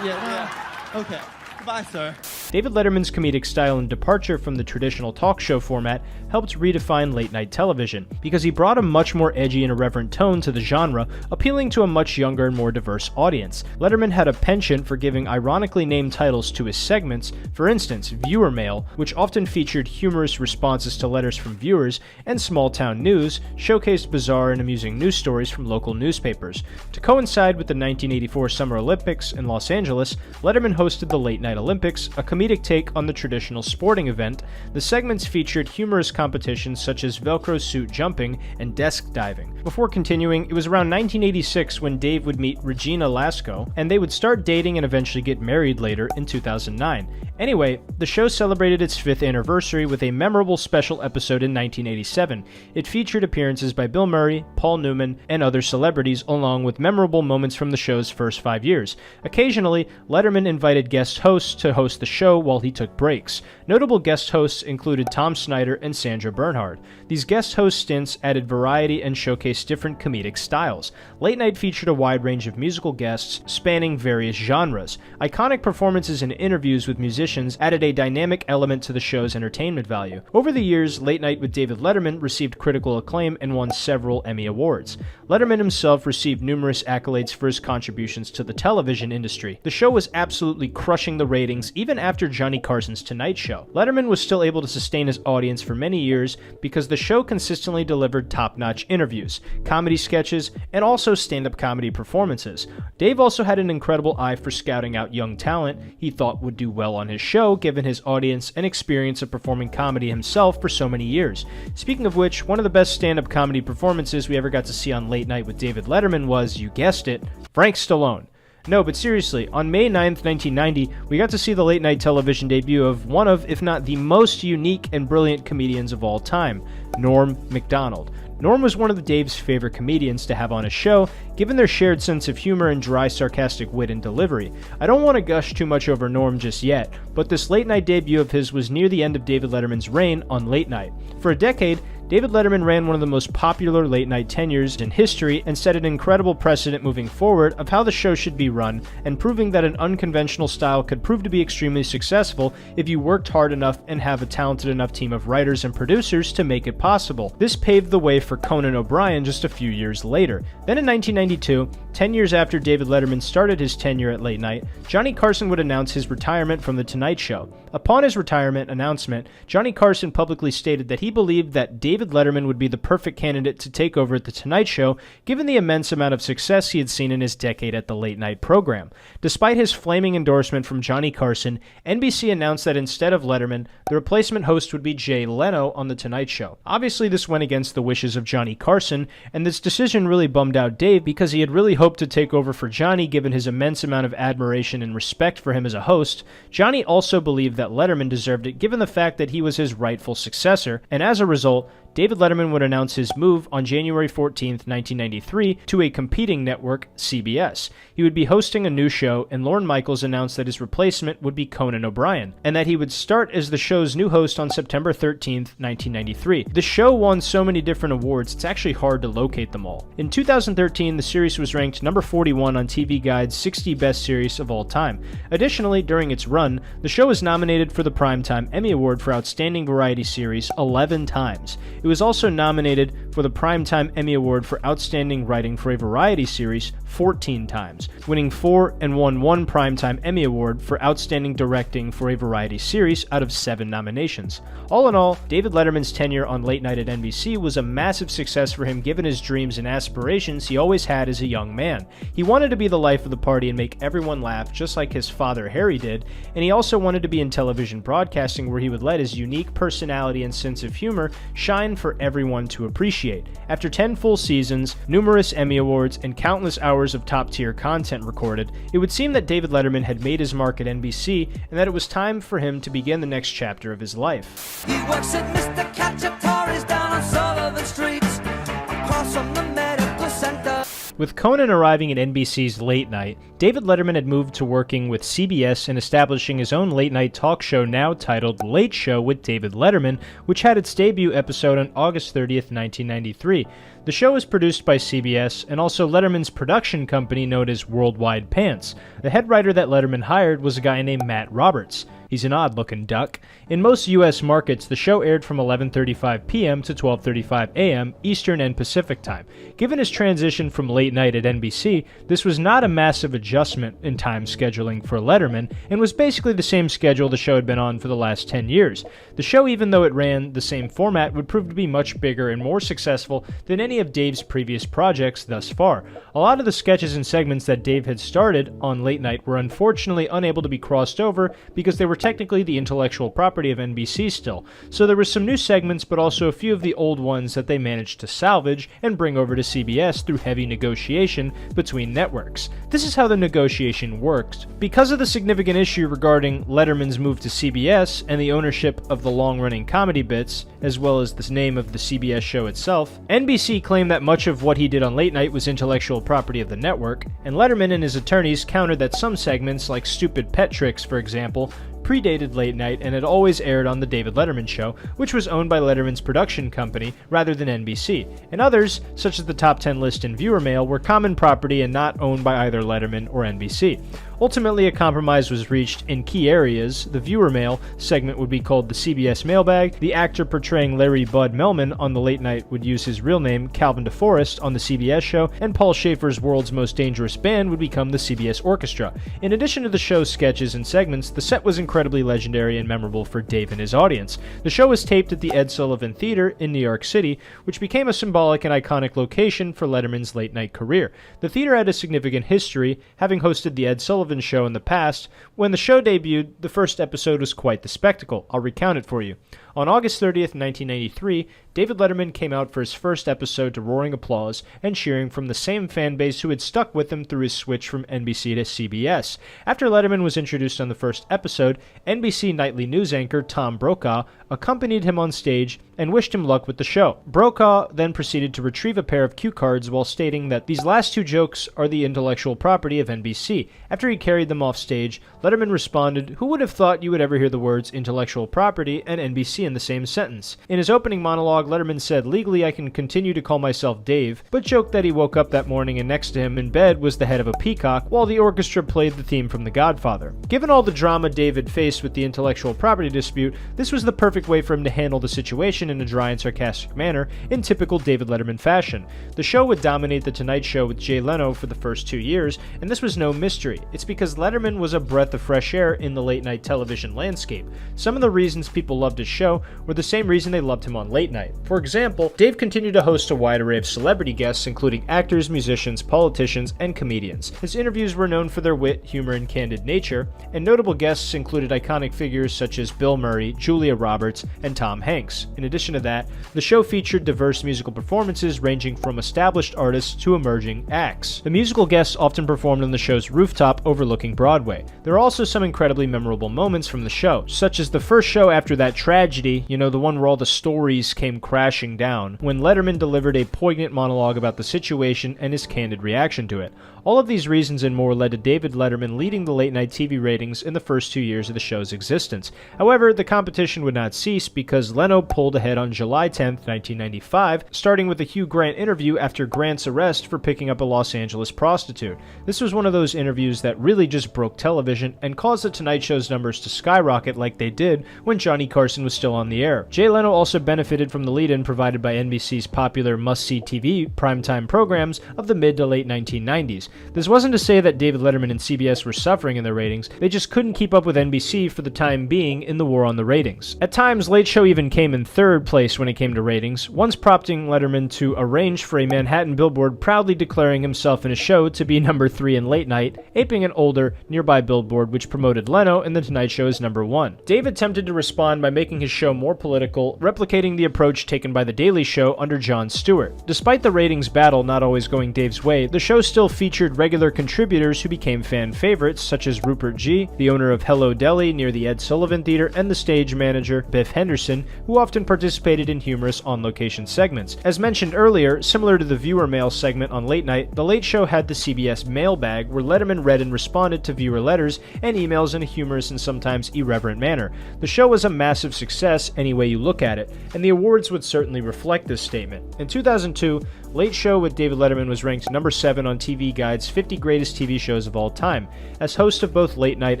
Yeah. Okay. Goodbye, sir. David Letterman's comedic style and departure from the traditional talk show format helped redefine late-night television, because he brought a much more edgy and irreverent tone to the genre, appealing to a much younger and more diverse audience. Letterman had a penchant for giving ironically named titles to his segments, for instance, Viewer Mail, which often featured humorous responses to letters from viewers, and Small Town News, showcased bizarre and amusing news stories from local newspapers. To coincide with the 1984 Summer Olympics in Los Angeles, Letterman hosted the Late Night Olympics, a comedic take on the traditional sporting event. The segments featured humorous competitions such as Velcro suit jumping and desk diving. Before continuing, it was around 1986 when Dave would meet Regina Lasco, and they would start dating and eventually get married later in 2009. Anyway, the show celebrated its 5th anniversary with a memorable special episode in 1987. It featured appearances by Bill Murray, Paul Newman, and other celebrities, along with memorable moments from the show's first 5 years. Occasionally, Letterman invited guest hosts to host the show while he took breaks. Notable guest hosts included Tom Snyder and Sandra Bernhard. These guest host stints added variety and showcased different comedic styles. Late Night featured a wide range of musical guests spanning various genres. Iconic performances and interviews with musicians added a dynamic element to the show's entertainment value. Over the years, Late Night with David Letterman received critical acclaim and won several Emmy Awards. Letterman himself received numerous accolades for his contributions to the television industry. The show was absolutely crushing the ratings even after Johnny Carson's Tonight Show. Letterman was still able to sustain his audience for many years because the show consistently delivered top-notch interviews, comedy sketches, and also stand-up comedy performances. Dave also had an incredible eye for scouting out young talent he thought would do well on his show, given his audience and experience of performing comedy himself for so many years. Speaking of which, one of the best stand-up comedy performances we ever got to see on Late Night with David Letterman was, you guessed it, Frank Stallone. No, but seriously, on May 9th, 1990, we got to see the late-night television debut of one of, if not the most unique and brilliant comedians of all time, Norm Macdonald. Norm was one of Dave's favorite comedians to have on his show, given their shared sense of humor and dry, sarcastic wit and delivery. I don't want to gush too much over Norm just yet, but this late-night debut of his was near the end of David Letterman's reign on Late Night. For a decade, David Letterman ran one of the most popular late-night tenures in history and set an incredible precedent moving forward of how the show should be run, and proving that an unconventional style could prove to be extremely successful if you worked hard enough and have a talented enough team of writers and producers to make it possible. This paved the way for Conan O'Brien just a few years later. Then in 1992, 10 years after David Letterman started his tenure at Late Night, Johnny Carson would announce his retirement from The Tonight Show. Upon his retirement announcement, Johnny Carson publicly stated that he believed that David Letterman would be the perfect candidate to take over at The Tonight Show, given the immense amount of success he had seen in his decade at the late night program. Despite his flaming endorsement from Johnny Carson, NBC announced that instead of Letterman, the replacement host would be Jay Leno on The Tonight Show. Obviously, this went against the wishes of Johnny Carson, and this decision really bummed out Dave because he had really hoped to take over for Johnny given his immense amount of admiration and respect for him as a host. Johnny also believed that Letterman deserved it given the fact that he was his rightful successor, and as a result, David Letterman would announce his move on January 14, 1993, to a competing network, CBS. He would be hosting a new show, and Lorne Michaels announced that his replacement would be Conan O'Brien, and that he would start as the show's new host on September 13, 1993. The show won so many different awards, it's actually hard to locate them all. In 2013, the series was ranked number 41 on TV Guide's 60 Best Series of All Time. Additionally, during its run, the show was nominated for the Primetime Emmy Award for Outstanding Variety Series 11 times. It was also nominated for the Primetime Emmy Award for Outstanding Writing for a Variety Series 14 times, winning 4 and won 1 Primetime Emmy Award for Outstanding Directing for a Variety Series out of 7 nominations. All in all, David Letterman's tenure on Late Night at NBC was a massive success for him given his dreams and aspirations he always had as a young man. He wanted to be the life of the party and make everyone laugh just like his father Harry did, and he also wanted to be in television broadcasting where he would let his unique personality and sense of humor shine for everyone to appreciate. After 10 full seasons, numerous Emmy Awards, and countless hours of top-tier content recorded, it would seem that David Letterman had made his mark at NBC and that it was time for him to begin the next chapter of his life. He works at Mr. Ketchup Tories down on Sullivan Street, across from the medical center. With Conan arriving at NBC's Late Night, David Letterman had moved to working with CBS and establishing his own late-night talk show now titled Late Show with David Letterman, which had its debut episode on August 30th, 1993. The show was produced by CBS and also Letterman's production company known as Worldwide Pants. The head writer that Letterman hired was a guy named Matt Roberts. He's an odd-looking duck. In most U.S. markets, the show aired from 11:35 p.m. to 12:35 a.m. Eastern and Pacific time. Given his transition from Late Night at NBC, this was not a massive adjustment in time scheduling for Letterman, and was basically the same schedule the show had been on for the last 10 years. The show, even though it ran the same format, would prove to be much bigger and more successful than any of Dave's previous projects thus far. A lot of the sketches and segments that Dave had started on Late Night were unfortunately unable to be crossed over because they were technically the intellectual property of NBC still, so there were some new segments but also a few of the old ones that they managed to salvage and bring over to CBS through heavy negotiation between networks. This is how the negotiation worked. Because of the significant issue regarding Letterman's move to CBS and the ownership of the long-running comedy bits, as well as the name of the CBS show itself, NBC claimed that much of what he did on Late Night was intellectual property of the network, and Letterman and his attorneys countered that some segments, like Stupid Pet Tricks for example, predated Late Night and had always aired on The David Letterman Show, which was owned by Letterman's production company rather than NBC, and others, such as the Top 10 list and Viewer Mail, were common property and not owned by either Letterman or NBC. Ultimately, a compromise was reached in key areas. The Viewer Mail segment would be called the CBS Mailbag, the actor portraying Larry Bud Melman on The Late Night would use his real name, Calvin DeForest, on the CBS show, and Paul Schaefer's World's Most Dangerous Band would become the CBS Orchestra. In addition to the show's sketches and segments, the set was incredibly legendary and memorable for Dave and his audience. The show was taped at the Ed Sullivan Theater in New York City, which became a symbolic and iconic location for Letterman's late night career. The theater had a significant history, having hosted the Ed Sullivan Show in the past. When the show debuted, the first episode was quite the spectacle. I'll recount it for you. On August 30th, 1993, David Letterman came out for his first episode to roaring applause and cheering from the same fan base who had stuck with him through his switch from NBC to CBS. After Letterman was introduced on the first episode, NBC nightly news anchor Tom Brokaw accompanied him on stage and wished him luck with the show. Brokaw then proceeded to retrieve a pair of cue cards while stating that these last two jokes are the intellectual property of NBC. After he carried them off stage, Letterman responded, "Who would have thought you would ever hear the words intellectual property and NBC in the same sentence?" In his opening monologue, Letterman said, "Legally I can continue to call myself Dave," but joked that he woke up that morning and next to him in bed was the head of a peacock while the orchestra played the theme from The Godfather. Given all the drama David faced with the intellectual property dispute, this was the perfect way for him to handle the situation in a dry and sarcastic manner in typical David Letterman fashion. The show would dominate The Tonight Show with Jay Leno for the first 2 years, and this was no mystery. It's because Letterman was a breath of fresh air in the late night television landscape. Some of the reasons people loved his show were the same reason they loved him on Late Night. For example, Dave continued to host a wide array of celebrity guests, including actors, musicians, politicians, and comedians. His interviews were known for their wit, humor, and candid nature, and notable guests included iconic figures such as Bill Murray, Julia Roberts, and Tom Hanks. In addition to that, the show featured diverse musical performances ranging from established artists to emerging acts. The musical guests often performed on the show's rooftop overlooking Broadway. There are also some incredibly memorable moments from the show, such as the first show after that tragedy tragedy, you know, the one where all the stories came crashing down, when Letterman delivered a poignant monologue about the situation and his candid reaction to it. All of these reasons and more led to David Letterman leading the late-night TV ratings in the first 2 years of the show's existence. However, the competition would not cease because Leno pulled ahead on July 10, 1995, starting with a Hugh Grant interview after Grant's arrest for picking up a Los Angeles prostitute. This was one of those interviews that really just broke television and caused The Tonight Show's numbers to skyrocket like they did when Johnny Carson was still on the air. Jay Leno also benefited from the lead-in provided by NBC's popular must-see TV primetime programs of the mid to late 1990s. This wasn't to say that David Letterman and CBS were suffering in their ratings, they just couldn't keep up with NBC for the time being in the war on the ratings. At times, Late Show even came in third place when it came to ratings, once prompting Letterman to arrange for a Manhattan billboard proudly declaring himself in a show to be number 3 in late night, aping an older, nearby billboard which promoted Leno and The Tonight Show as number 1. Dave attempted to respond by making his show more political, replicating the approach taken by The Daily Show under Jon Stewart. Despite the ratings battle not always going Dave's way, the show still featured regular contributors who became fan favorites, such as Rupert G., the owner of Hello Deli near the Ed Sullivan Theater, and the stage manager, Biff Henderson, who often participated in humorous on-location segments. As mentioned earlier, similar to the viewer mail segment on Late Night, The Late Show had the CBS mailbag, where Letterman read and responded to viewer letters and emails in a humorous and sometimes irreverent manner. The show was a massive success any way you look at it, and the awards would certainly reflect this statement. In 2002, Late Show with David Letterman was ranked number 7 on TV Guide's 50 Greatest TV Shows of All Time. As host of both Late Night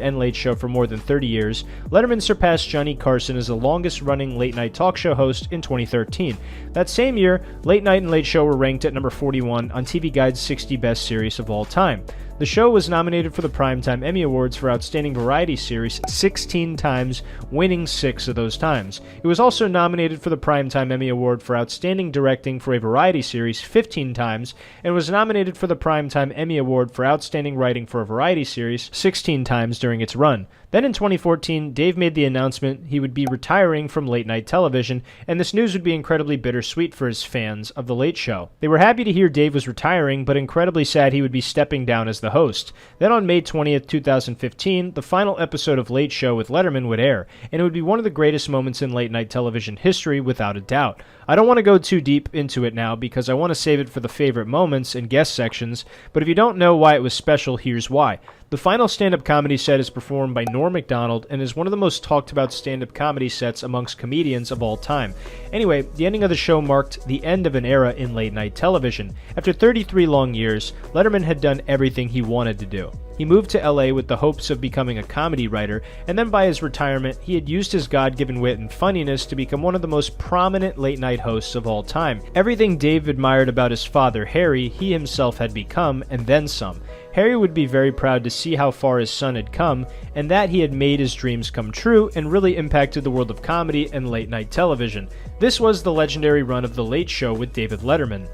and Late Show for more than 30 years, Letterman surpassed Johnny Carson as the longest-running late-night talk show host in 2013. That same year, Late Night and Late Show were ranked at number 41 on TV Guide's 60 Best Series of All Time. The show was nominated for the Primetime Emmy Awards for Outstanding Variety Series 16 times, winning 6 of those times. It was also nominated for the Primetime Emmy Award for Outstanding Directing for a Variety Series 15 times, and was nominated for the Primetime Emmy Award for Outstanding Writing for a Variety Series 16 times during its run. Then in 2014, Dave made the announcement he would be retiring from late-night television, and this news would be incredibly bittersweet for his fans of The Late Show. They were happy to hear Dave was retiring, but incredibly sad he would be stepping down as the host. Then on May 20th, 2015, the final episode of Late Show with Letterman would air, and it would be one of the greatest moments in late-night television history without a doubt. I don't want to go too deep into it now because I want to save it for the favorite moments and guest sections, but if you don't know why it was special, here's why. The final stand-up comedy set is performed by Norm Macdonald and is one of the most talked about stand-up comedy sets amongst comedians of all time. Anyway, the ending of the show marked the end of an era in late-night television. After 33 long years, Letterman had done everything he wanted to do. He moved to LA with the hopes of becoming a comedy writer, and then by his retirement, he had used his God-given wit and funniness to become one of the most prominent late-night hosts of all time. Everything Dave admired about his father, Harry, he himself had become, and then some. Harry would be very proud to see how far his son had come, and that he had made his dreams come true and really impacted the world of comedy and late-night television. This was the legendary run of The Late Show with David Letterman.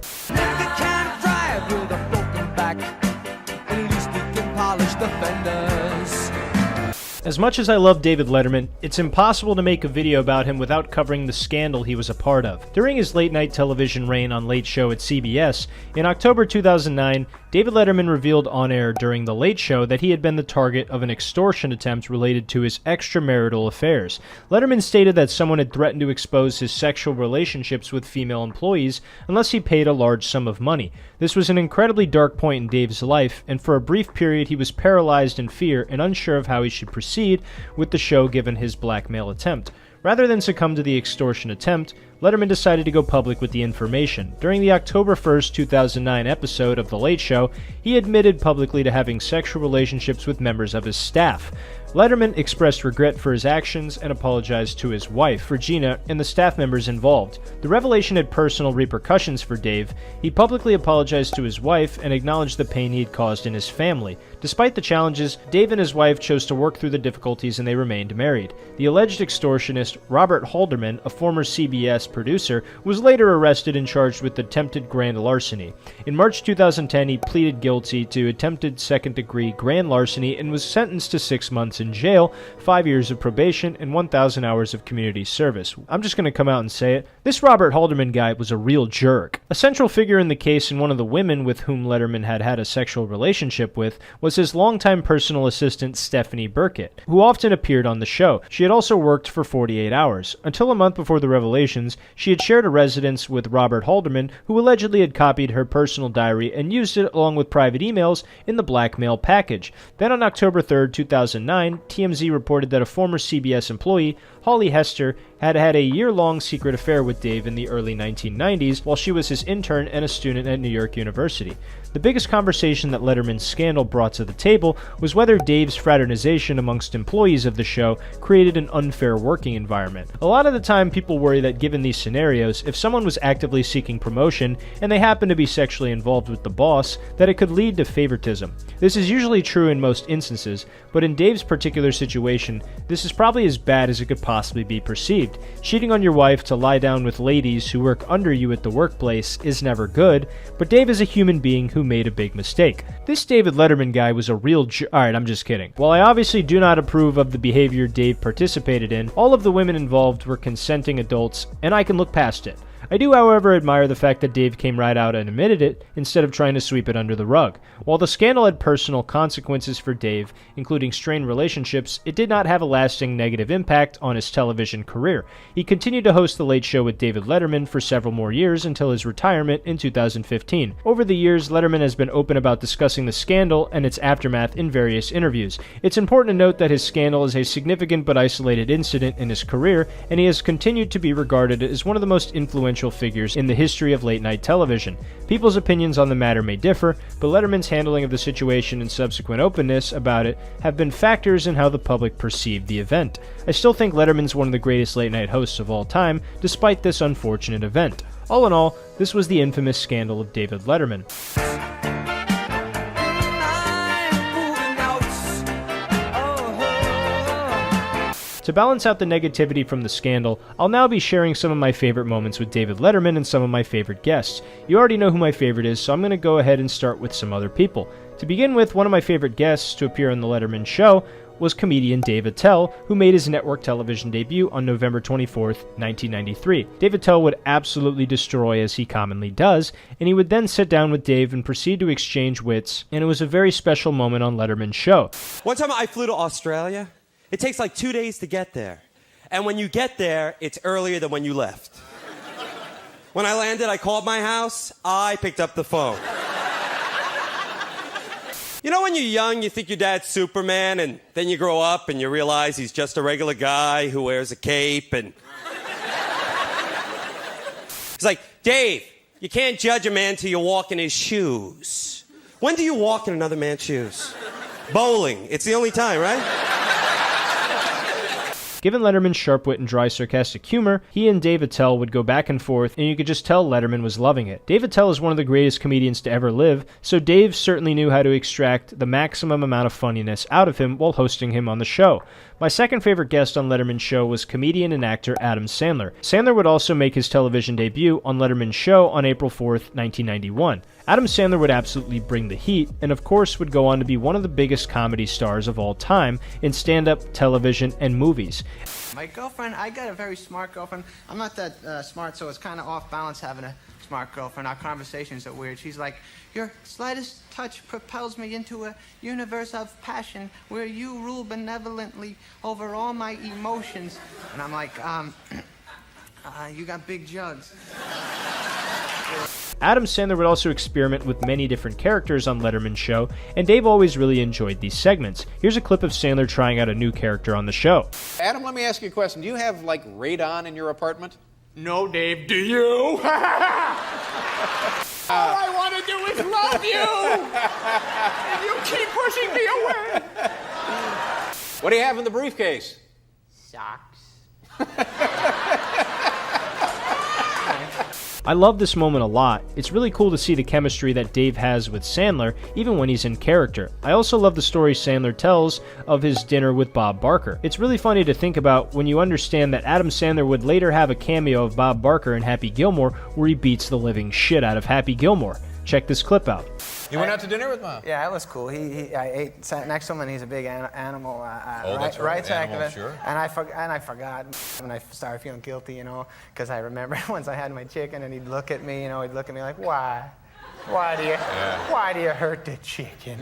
As much as I love David Letterman, it's impossible to make a video about him without covering the scandal he was a part of. During his late-night television reign on Late Show at CBS, in October 2009, David Letterman revealed on-air during The Late Show that he had been the target of an extortion attempt related to his extramarital affairs. Letterman stated that someone had threatened to expose his sexual relationships with female employees unless he paid a large sum of money. This was an incredibly dark point in Dave's life, and for a brief period he was paralyzed in fear and unsure of how he should proceed with the show given his blackmail attempt. Rather than succumb to the extortion attempt, Letterman decided to go public with the information. During the October 1st, 2009 episode of The Late Show, he admitted publicly to having sexual relationships with members of his staff. Letterman expressed regret for his actions and apologized to his wife, Regina, and the staff members involved. The revelation had personal repercussions for Dave. He publicly apologized to his wife and acknowledged the pain he had caused in his family. Despite the challenges, Dave and his wife chose to work through the difficulties and they remained married. The alleged extortionist, Robert Halderman, a former CBS producer, was later arrested and charged with attempted grand larceny. In March 2010, he pleaded guilty to attempted second-degree grand larceny and was sentenced to 6 months in jail, 5 years of probation, and 1,000 hours of community service. I'm just going to come out and say it. This Robert Halderman guy was a real jerk. A central figure in the case and one of the women with whom Letterman had had a sexual relationship with was his longtime personal assistant Stephanie Burkett, who often appeared on the show. She had also worked for 48 hours. Until a month before the revelations, she had shared a residence with Robert Halderman, who allegedly had copied her personal diary and used it along with private emails in the blackmail package. Then on October 3rd, 2009, TMZ reported that a former CBS employee, Holly Hester, had had a year-long secret affair with Dave in the early 1990s while she was his intern and a student at New York University. The biggest conversation that Letterman's scandal brought to the table was whether Dave's fraternization amongst employees of the show created an unfair working environment. A lot of the time, people worry that given these scenarios, if someone was actively seeking promotion and they happened to be sexually involved with the boss, that it could lead to favoritism. This is usually true in most instances, but in Dave's particular situation, this is probably as bad as it could possibly be perceived. Cheating on your wife to lie down with ladies who work under you at the workplace is never good, but Dave is a human being who made a big mistake. This David Letterman guy was a real Alright, I'm just kidding. While I obviously do not approve of the behavior Dave participated in, all of the women involved were consenting adults, and I can look past it. I do, however, admire the fact that Dave came right out and admitted it, instead of trying to sweep it under the rug. While the scandal had personal consequences for Dave, including strained relationships, it did not have a lasting negative impact on his television career. He continued to host The Late Show with David Letterman for several more years until his retirement in 2015. Over the years, Letterman has been open about discussing the scandal and its aftermath in various interviews. It's important to note that his scandal is a significant but isolated incident in his career, and he has continued to be regarded as one of the most influential figures in the history of late-night television. People's opinions on the matter may differ, but Letterman's handling of the situation and subsequent openness about it have been factors in how the public perceived the event. I still think Letterman's one of the greatest late-night hosts of all time, despite this unfortunate event. All in all, this was the infamous scandal of David Letterman. To balance out the negativity from the scandal, I'll now be sharing some of my favorite moments with David Letterman and some of my favorite guests. You already know who my favorite is, so I'm going to go ahead and start with some other people. To begin with, one of my favorite guests to appear on The Letterman Show was comedian Dave Veettile, who made his network television debut on November 24th, 1993. Dave Veettile would absolutely destroy, as he commonly does, and he would then sit down with Dave and proceed to exchange wits, and it was a very special moment on Letterman's show. One time I flew to Australia. It takes like 2 days to get there. And when you get there, it's earlier than when you left. When I landed, I called my house. I picked up the phone. You know when you're young, you think your dad's Superman, and then you grow up and you realize he's just a regular guy who wears a cape, and... He's like, Dave, you can't judge a man till you walk in his shoes. When do you walk in another man's shoes? Bowling. It's the only time, right? Given Letterman's sharp wit and dry, sarcastic humor, he and Dave Veettile would go back and forth, and you could just tell Letterman was loving it. Dave Veettile is one of the greatest comedians to ever live, so Dave certainly knew how to extract the maximum amount of funniness out of him while hosting him on the show. My second favorite guest on Letterman's show was comedian and actor Adam Sandler. Sandler would also make his television debut on Letterman's show on April 4th, 1991. Adam Sandler would absolutely bring the heat, and of course would go on to be one of the biggest comedy stars of all time in stand-up, television, and movies. My girlfriend, I got a very smart girlfriend. I'm not that smart, so it's kind of off balance having a smart girlfriend. Our conversations are weird. She's like, your slightest touch propels me into a universe of passion where you rule benevolently over all my emotions. And I'm like, you got big jugs. Adam Sandler would also experiment with many different characters on Letterman's show, and Dave always really enjoyed these segments. Here's a clip of Sandler trying out a new character on the show. Adam, let me ask you a question. Do you have, like, radon in your apartment? No, Dave, do you? All I want to do is love you! And you keep pushing me away! What do you have in the briefcase? Socks. I love this moment a lot. It's really cool to see the chemistry that Dave has with Sandler, even when he's in character. I also love the story Sandler tells of his dinner with Bob Barker. It's really funny to think about when you understand that Adam Sandler would later have a cameo of Bob Barker in Happy Gilmore, where he beats the living shit out of Happy Gilmore. Check this clip out. You went out to dinner with Mom? Yeah, it was cool. I sat next to him, and he's a big animal that's right. rights Animal, activist. sure. And I forgot, and I started feeling guilty, you know, because I remember once I had my chicken, and he'd look at me, like, why? Why do you hurt the chicken?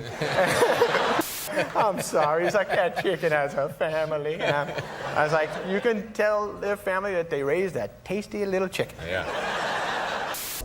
I'm sorry. He's like, that chicken has a family. And I was like, you can tell their family that they raised a tasty little chicken. Yeah.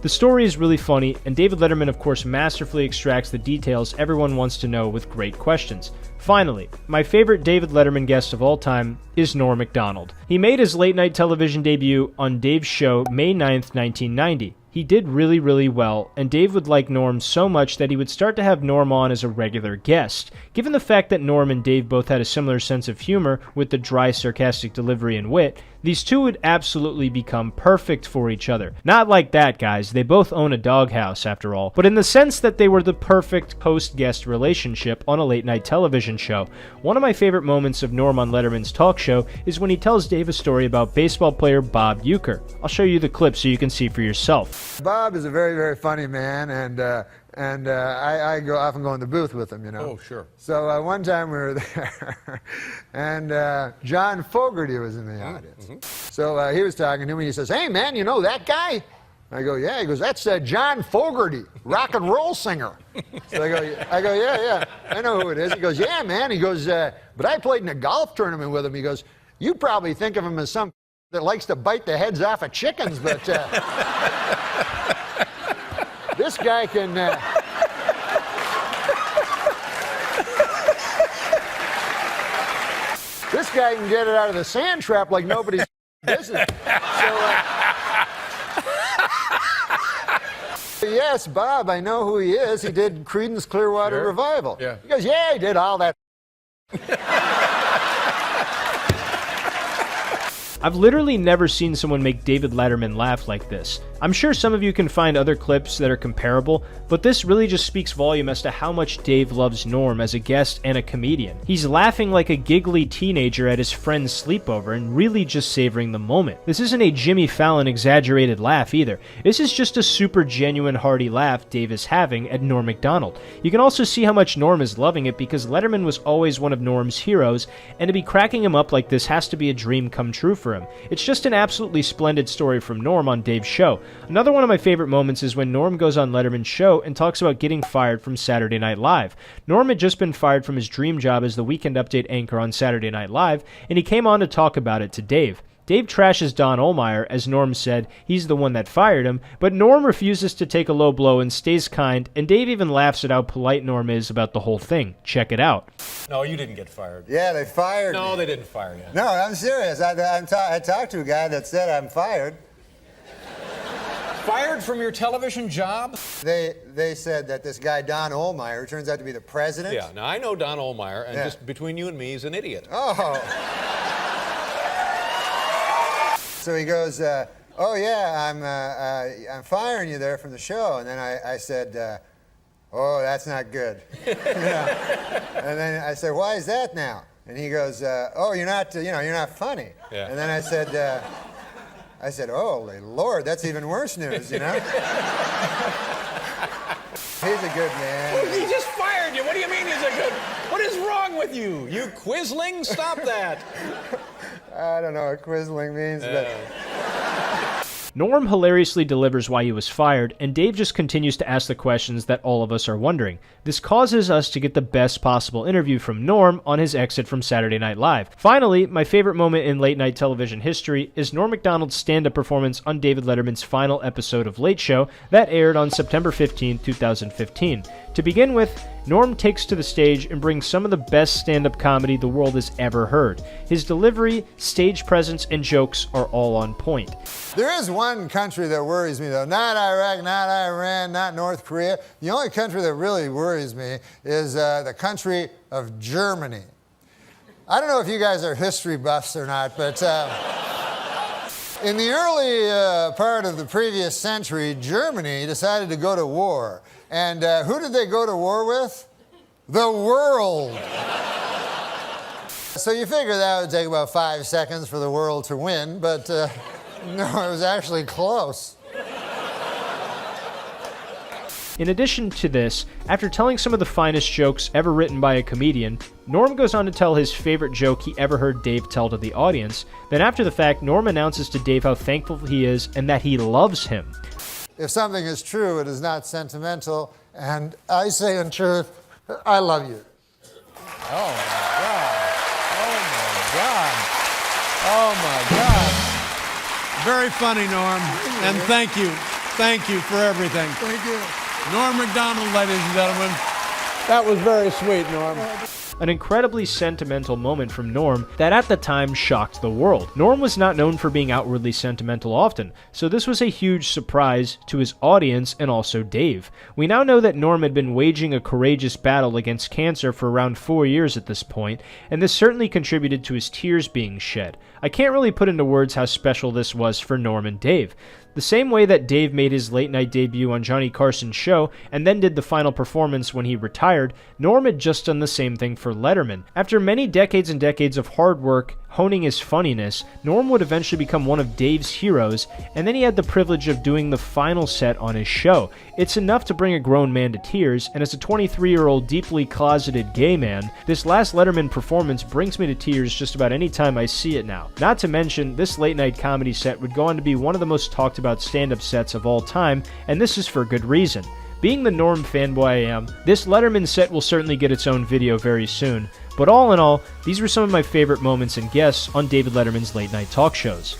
The story is really funny, and David Letterman, of course, masterfully extracts the details everyone wants to know with great questions. Finally, my favorite David Letterman guest of all time is Norm Macdonald. He made his late-night television debut on Dave's show May 9th, 1990. He did really, really well, and Dave would like Norm so much that he would start to have Norm on as a regular guest. Given the fact that Norm and Dave both had a similar sense of humor with the dry, sarcastic delivery and wit, these two would absolutely become perfect for each other. Not like that, guys. They both own a doghouse, after all, but in the sense that they were the perfect host-guest relationship on a late-night television show. One of my favorite moments of Norm on Letterman's talk show is when he tells Dave a story about baseball player Bob Uecker. I'll show you the clip so you can see for yourself. Bob is a very, very funny man, and I often go in the booth with him, you know. Oh, sure. So one time we were there, and John Fogerty was in the audience. So he was talking to me, he says, hey, man, you know that guy? I go, yeah. He goes, that's John Fogerty, rock and roll singer. So I go, yeah, I know who it is. He goes, yeah, man. He goes, but I played in a golf tournament with him. He goes, you probably think of him as some that likes to bite the heads off of chickens, but this guy can... this guy can get it out of the sand trap like nobody's business. So, yes, Bob, I know who he is. He did Creedence Clearwater Revival. Yeah. He goes, yeah, he did all that. I've literally never seen someone make David Letterman laugh like this. I'm sure some of you can find other clips that are comparable, but this really just speaks volume as to how much Dave loves Norm as a guest and a comedian. He's laughing like a giggly teenager at his friend's sleepover and really just savoring the moment. This isn't a Jimmy Fallon exaggerated laugh either. This is just a super genuine hearty laugh Dave is having at Norm Macdonald. You can also see how much Norm is loving it because Letterman was always one of Norm's heroes, and to be cracking him up like this has to be a dream come true for him. It's just an absolutely splendid story from Norm on Dave's show. Another one of my favorite moments is when Norm goes on Letterman's show and talks about getting fired from Saturday Night Live. Norm had just been fired from his dream job as the Weekend Update anchor on Saturday Night Live, and he came on to talk about it to Dave. Dave trashes Don Ohlmeyer, as Norm said he's the one that fired him, but Norm refuses to take a low blow and stays kind, and Dave even laughs at how polite Norm is about the whole thing. Check it out. No, you didn't get fired. Yeah, they fired me. No, they didn't fire you. No, I'm serious. I talked to a guy that said I'm fired. Fired from your television job? They said that this guy, Don Ohlmeyer, turns out to be the president. Yeah, now I know Don Ohlmeyer, and just between you and me, he's an idiot. Oh. So he goes, oh yeah, I'm firing you there from the show. And then I said, oh, that's not good. You know? And then I said, why is that now? And he goes, oh, you're not funny. Yeah. And then I said, oh, Lord, that's even worse news, you know? He's a good man. Well, he just fired you. What do you mean he's a good... What is wrong with you? You quisling? Stop that. I don't know what quisling means, but... Norm hilariously delivers why he was fired, and Dave just continues to ask the questions that all of us are wondering. This causes us to get the best possible interview from Norm on his exit from Saturday Night Live. Finally, my favorite moment in late-night television history is Norm Macdonald's stand-up performance on David Letterman's final episode of Late Show that aired on September 15, 2015. To begin with, Norm takes to the stage and brings some of the best stand-up comedy the world has ever heard. His delivery, stage presence, and jokes are all on point. There is one country that worries me, though. Not Iraq, not Iran, not North Korea. The only country that really worries me is the country of Germany. I don't know if you guys are history buffs or not, but in the early part of the previous century, Germany decided to go to war. And who did they go to war with? The world. So you figure that would take about 5 seconds for the world to win, but no, it was actually close. In addition to this, after telling some of the finest jokes ever written by a comedian, Norm goes on to tell his favorite joke he ever heard Dave tell to the audience. Then after the fact, Norm announces to Dave how thankful he is and that he loves him. If something is true, it is not sentimental, and I say in truth, I love you. Oh my God. Oh my God. Oh my God. Very funny, Norm. And thank you. Thank you for everything. Thank you. Norm Macdonald, ladies and gentlemen. That was very sweet, Norm. An incredibly sentimental moment from Norm that at the time shocked the world. Norm was not known for being outwardly sentimental often, so this was a huge surprise to his audience and also Dave. We now know that Norm had been waging a courageous battle against cancer for around 4 years at this point, and this certainly contributed to his tears being shed. I can't really put into words how special this was for Norm and Dave. The same way that Dave made his late-night debut on Johnny Carson's show and then did the final performance when he retired, Norm had just done the same thing for Letterman. After many decades and decades of hard work, honing his funniness, Norm would eventually become one of Dave's heroes, and then he had the privilege of doing the final set on his show. It's enough to bring a grown man to tears, and as a 23-year-old deeply closeted gay man, this last Letterman performance brings me to tears just about any time I see it now. Not to mention, this late-night comedy set would go on to be one of the most talked about stand-up sets of all time, and this is for good reason. Being the Norm fanboy I am, this Letterman set will certainly get its own video very soon, but all in all, these were some of my favorite moments and guests on David Letterman's late-night talk shows.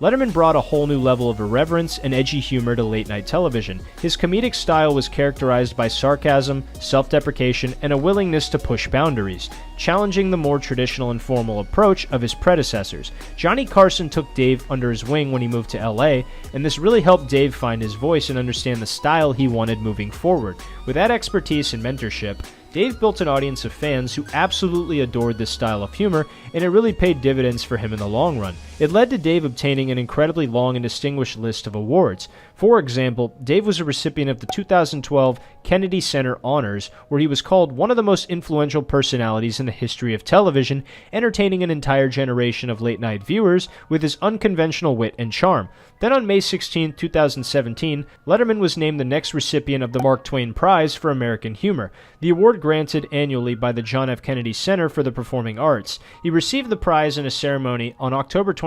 Letterman brought a whole new level of irreverence and edgy humor to late-night television. His comedic style was characterized by sarcasm, self-deprecation, and a willingness to push boundaries, challenging the more traditional and formal approach of his predecessors. Johnny Carson took Dave under his wing when he moved to LA, and this really helped Dave find his voice and understand the style he wanted moving forward. With that expertise and mentorship, Dave built an audience of fans who absolutely adored this style of humor, and it really paid dividends for him in the long run. It led to Dave obtaining an incredibly long and distinguished list of awards. For example, Dave was a recipient of the 2012 Kennedy Center Honors, where he was called one of the most influential personalities in the history of television, entertaining an entire generation of late-night viewers with his unconventional wit and charm. Then on May 16, 2017, Letterman was named the next recipient of the Mark Twain Prize for American Humor, the award granted annually by the John F. Kennedy Center for the Performing Arts. He received the prize in a ceremony on October 22,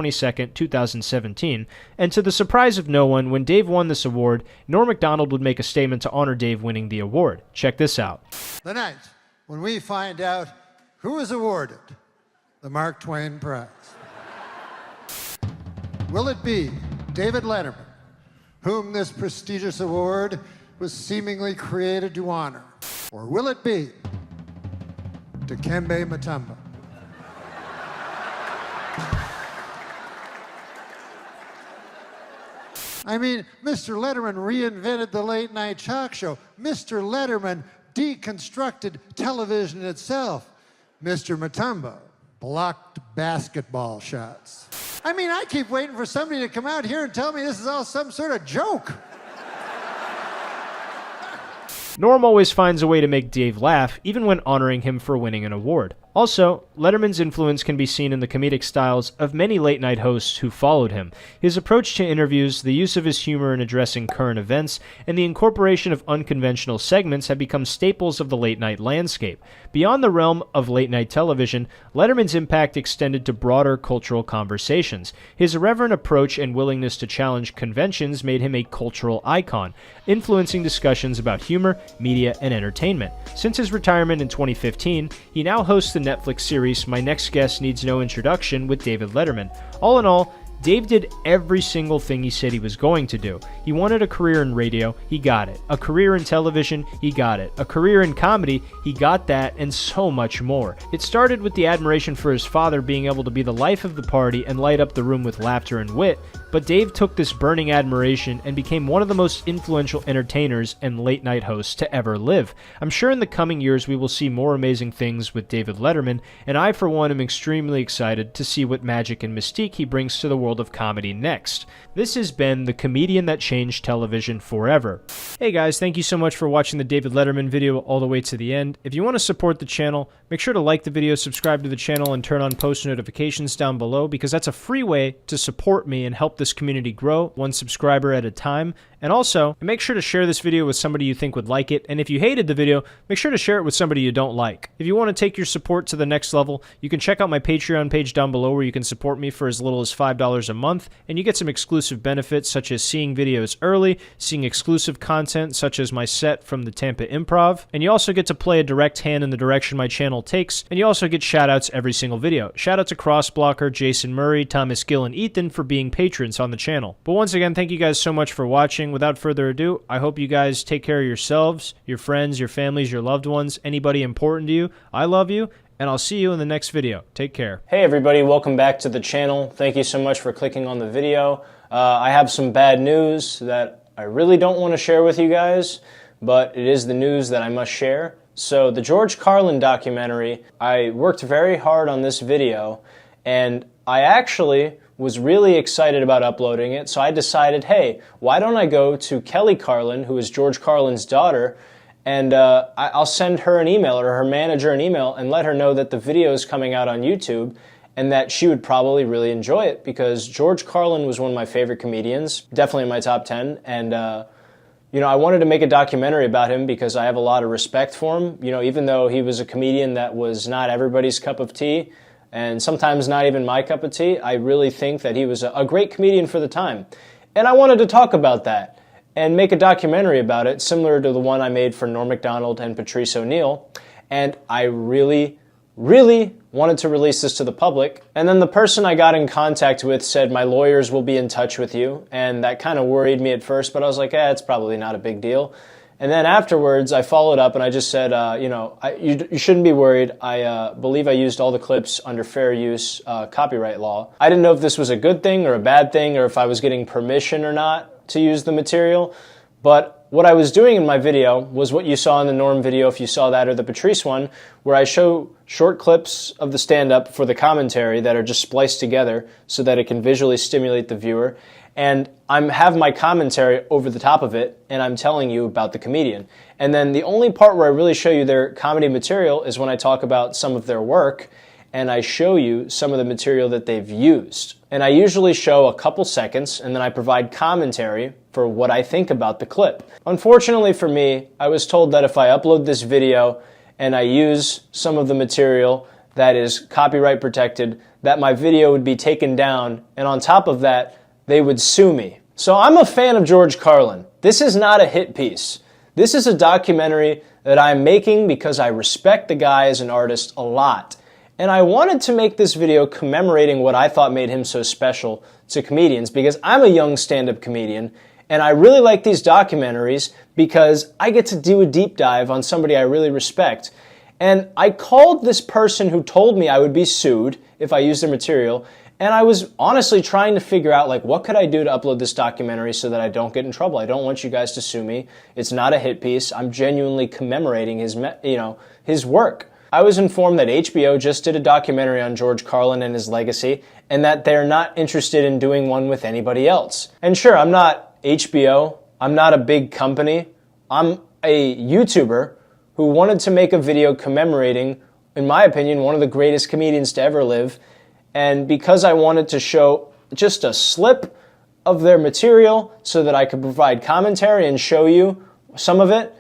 2017, and to the surprise of no one, when Dave won this award, Norm Macdonald would make a statement to honor Dave winning the award. Check this out. The night when we find out who is awarded the Mark Twain Prize. Will it be David Letterman, whom this prestigious award was seemingly created to honor? Or will it be Dikembe Mutombo? I mean, Mr. Letterman reinvented the late-night talk show. Mr. Letterman deconstructed television itself. Mr. Mutombo blocked basketball shots. I mean, I keep waiting for somebody to come out here and tell me this is all some sort of joke. Norm always finds a way to make Dave laugh, even when honoring him for winning an award. Also, Letterman's influence can be seen in the comedic styles of many late-night hosts who followed him. His approach to interviews, the use of his humor in addressing current events, and the incorporation of unconventional segments have become staples of the late-night landscape. Beyond the realm of late-night television, Letterman's impact extended to broader cultural conversations. His irreverent approach and willingness to challenge conventions made him a cultural icon, influencing discussions about humor, media, and entertainment. Since his retirement in 2015, he now hosts the Netflix series My Next Guest Needs No Introduction with David Letterman. All in all, Dave did every single thing he said he was going to do. He wanted a career in radio, he got it. A career in television, he got it. A career in comedy, he got that, and so much more. It started with the admiration for his father being able to be the life of the party and light up the room with laughter and wit. but Dave took this burning admiration and became one of the most influential entertainers and late-night hosts to ever live. I'm sure in the coming years we will see more amazing things with David Letterman, and I for one am extremely excited to see what magic and mystique he brings to the world of comedy next. This has been the comedian that changed television forever. Hey guys, thank you so much for watching the David Letterman video all the way to the end. If you want to support the channel, make sure to like the video, subscribe to the channel, and turn on post notifications down below, because that's a free way to support me and help this community grow, one subscriber at a time. And also, make sure to share this video with somebody you think would like it, and if you hated the video, make sure to share it with somebody you don't like. If you want to take your support to the next level, you can check out my Patreon page down below where you can support me for as little as $5 a month, and you get some exclusive benefits such as seeing videos early, seeing exclusive content such as my set from the Tampa Improv, and you also get to play a direct hand in the direction my channel takes, and you also get shoutouts every single video. Shout out to Crossblocker, Jason Murray, Thomas Gill, and Ethan for being patrons on the channel. But once again, thank you guys so much for watching. Without further ado, I hope you guys take care of yourselves, your friends, your families, your loved ones, anybody important to you. I love you, and I'll see you in the next video. Take care. Hey everybody, welcome back to the channel. Thank you so much for clicking on the video. I have some bad news that I really don't want to share with you guys, but it is the news that I must share. So the George Carlin documentary, I worked very hard on this video, and I actually was really excited about uploading it, so I decided, hey, why don't I go to Kelly Carlin, who is George Carlin's daughter, and I'll send her an email, or her manager an email, and let her know that the video is coming out on YouTube, and that she would probably really enjoy it, because George Carlin was one of my favorite comedians, definitely in my top 10, and you know, I wanted to make a documentary about him because I have a lot of respect for him. You know, even though he was a comedian that was not everybody's cup of tea, and sometimes not even my cup of tea, I really think that he was a great comedian for the time. And I wanted to talk about that and make a documentary about it, similar to the one I made for Norm Macdonald and Patrice O'Neill. And I really wanted to release this to the public. And then the person I got in contact with said, my lawyers will be in touch with you. And that kind of worried me at first, but I was like, it's probably not a big deal. And then afterwards, I followed up and I just said, you know, you shouldn't be worried. I believe I used all the clips under fair use copyright law. I didn't know if this was a good thing or a bad thing, or if I was getting permission or not to use the material. But what I was doing in my video was what you saw in the Norm video, if you saw that, or the Patrice one, where I show short clips of the stand-up for the commentary that are just spliced together so that it can visually stimulate the viewer. And I have my commentary over the top of it, and I'm telling you about the comedian. And then the only part where I really show you their comedy material is when I talk about some of their work, and I show you some of the material that they've used. And I usually show a couple seconds, and then I provide commentary for what I think about the clip. Unfortunately for me, I was told that if I upload this video and I use some of the material that is copyright protected, that my video would be taken down, and on top of that, they would sue me. So I'm a fan of George Carlin. This is not a hit piece. This is a documentary that I'm making because I respect the guy as an artist a lot. And I wanted to make this video commemorating what I thought made him so special to comedians, because I'm a young stand-up comedian, and I really like these documentaries because I get to do a deep dive on somebody I really respect. And I called this person who told me I would be sued if I used their material, and I was honestly trying to figure out, like, what could I do to upload this documentary so that I don't get in trouble? I don't want you guys to sue me. It's not a hit piece. I'm genuinely commemorating his work. I was informed that HBO just did a documentary on George Carlin and his legacy, and that they're not interested in doing one with anybody else. And sure, I'm not HBO. I'm not a big company. I'm a YouTuber who wanted to make a video commemorating, in my opinion, one of the greatest comedians to ever live. And because I wanted to show just a slip of their material so that I could provide commentary and show you some of it,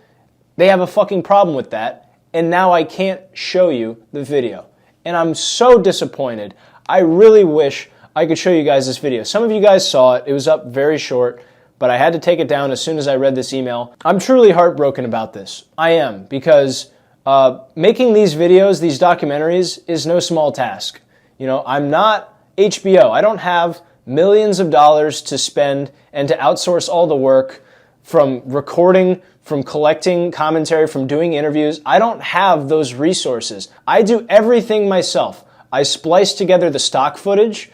they have a fucking problem with that. And now I can't show you the video. And I'm so disappointed. I really wish I could show you guys this video. Some of you guys saw it. It was up very short, but I had to take it down as soon as I read this email. I'm truly heartbroken about this. I am, because making these videos, these documentaries, is no small task. You know, I'm not HBO. I don't have millions of dollars to spend and to outsource all the work, from recording, from collecting commentary, from doing interviews. I don't have those resources. I do everything myself. I splice together the stock footage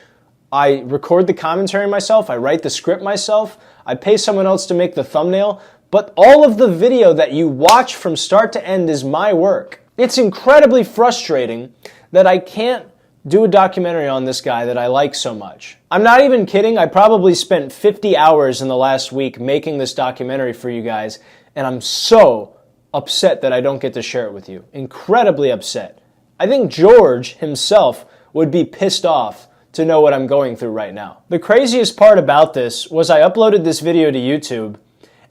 I record the commentary myself, I write the script myself, I pay someone else to make the thumbnail, but all of the video that you watch from start to end is my work. It's incredibly frustrating that I can't do a documentary on this guy that I like so much. I'm not even kidding, I probably spent 50 hours in the last week making this documentary for you guys, and I'm so upset that I don't get to share it with you. Incredibly upset. I think George himself would be pissed off to know what I'm going through right now. The craziest part about this was I uploaded this video to YouTube,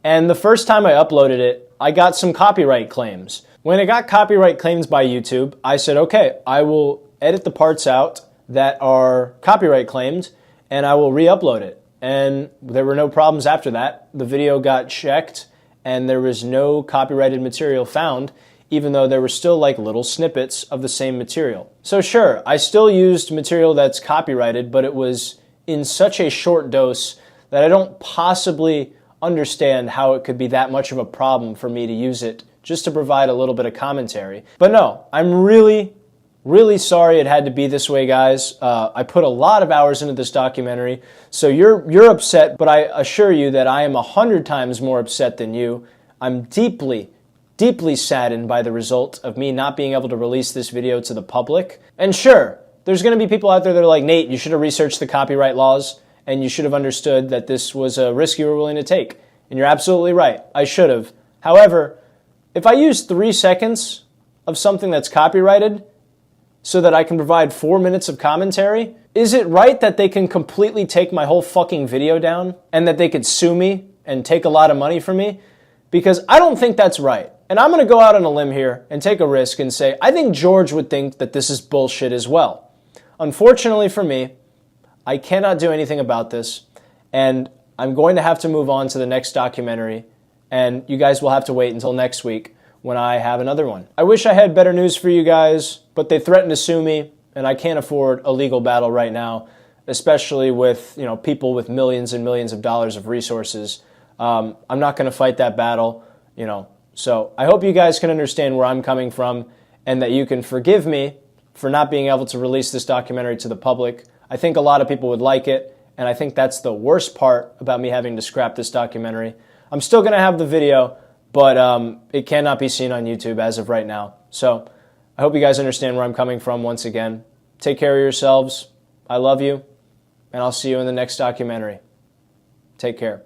and the first time I uploaded it, I got some copyright claims. When I got copyright claims by YouTube, I said, okay, I will edit the parts out that are copyright claimed, and I will re-upload it. And there were no problems after that. The video got checked, and there was no copyrighted material found, even though there were still like little snippets of the same material. So sure, I still used material that's copyrighted, but it was in such a short dose that I don't possibly understand how it could be that much of a problem for me to use it just to provide a little bit of commentary. But no, I'm really sorry it had to be this way, guys. I put a lot of hours into this documentary, so you're upset, but I assure you that I am 100 times more upset than you. I'm deeply saddened by the result of me not being able to release this video to the public. And sure, there's going to be people out there that are like, Nate, you should have researched the copyright laws, and you should have understood that this was a risk you were willing to take. And you're absolutely right. I should have. However, if I use 3 seconds of something that's copyrighted so that I can provide 4 minutes of commentary, is it right that they can completely take my whole fucking video down and that they could sue me and take a lot of money from me? Because I don't think that's right. And I'm going to go out on a limb here and take a risk and say, I think George would think that this is bullshit as well. Unfortunately for me, I cannot do anything about this, and I'm going to have to move on to the next documentary, and you guys will have to wait until next week when I have another one. I wish I had better news for you guys, but they threatened to sue me, and I can't afford a legal battle right now, especially with people with millions and millions of dollars of resources. I'm not going to fight that battle, So I hope you guys can understand where I'm coming from, and that you can forgive me for not being able to release this documentary to the public. I think a lot of people would like it, and I think that's the worst part about me having to scrap this documentary. I'm still going to have the video, but it cannot be seen on YouTube as of right now. So I hope you guys understand where I'm coming from once again. Take care of yourselves. I love you, and I'll see you in the next documentary. Take care.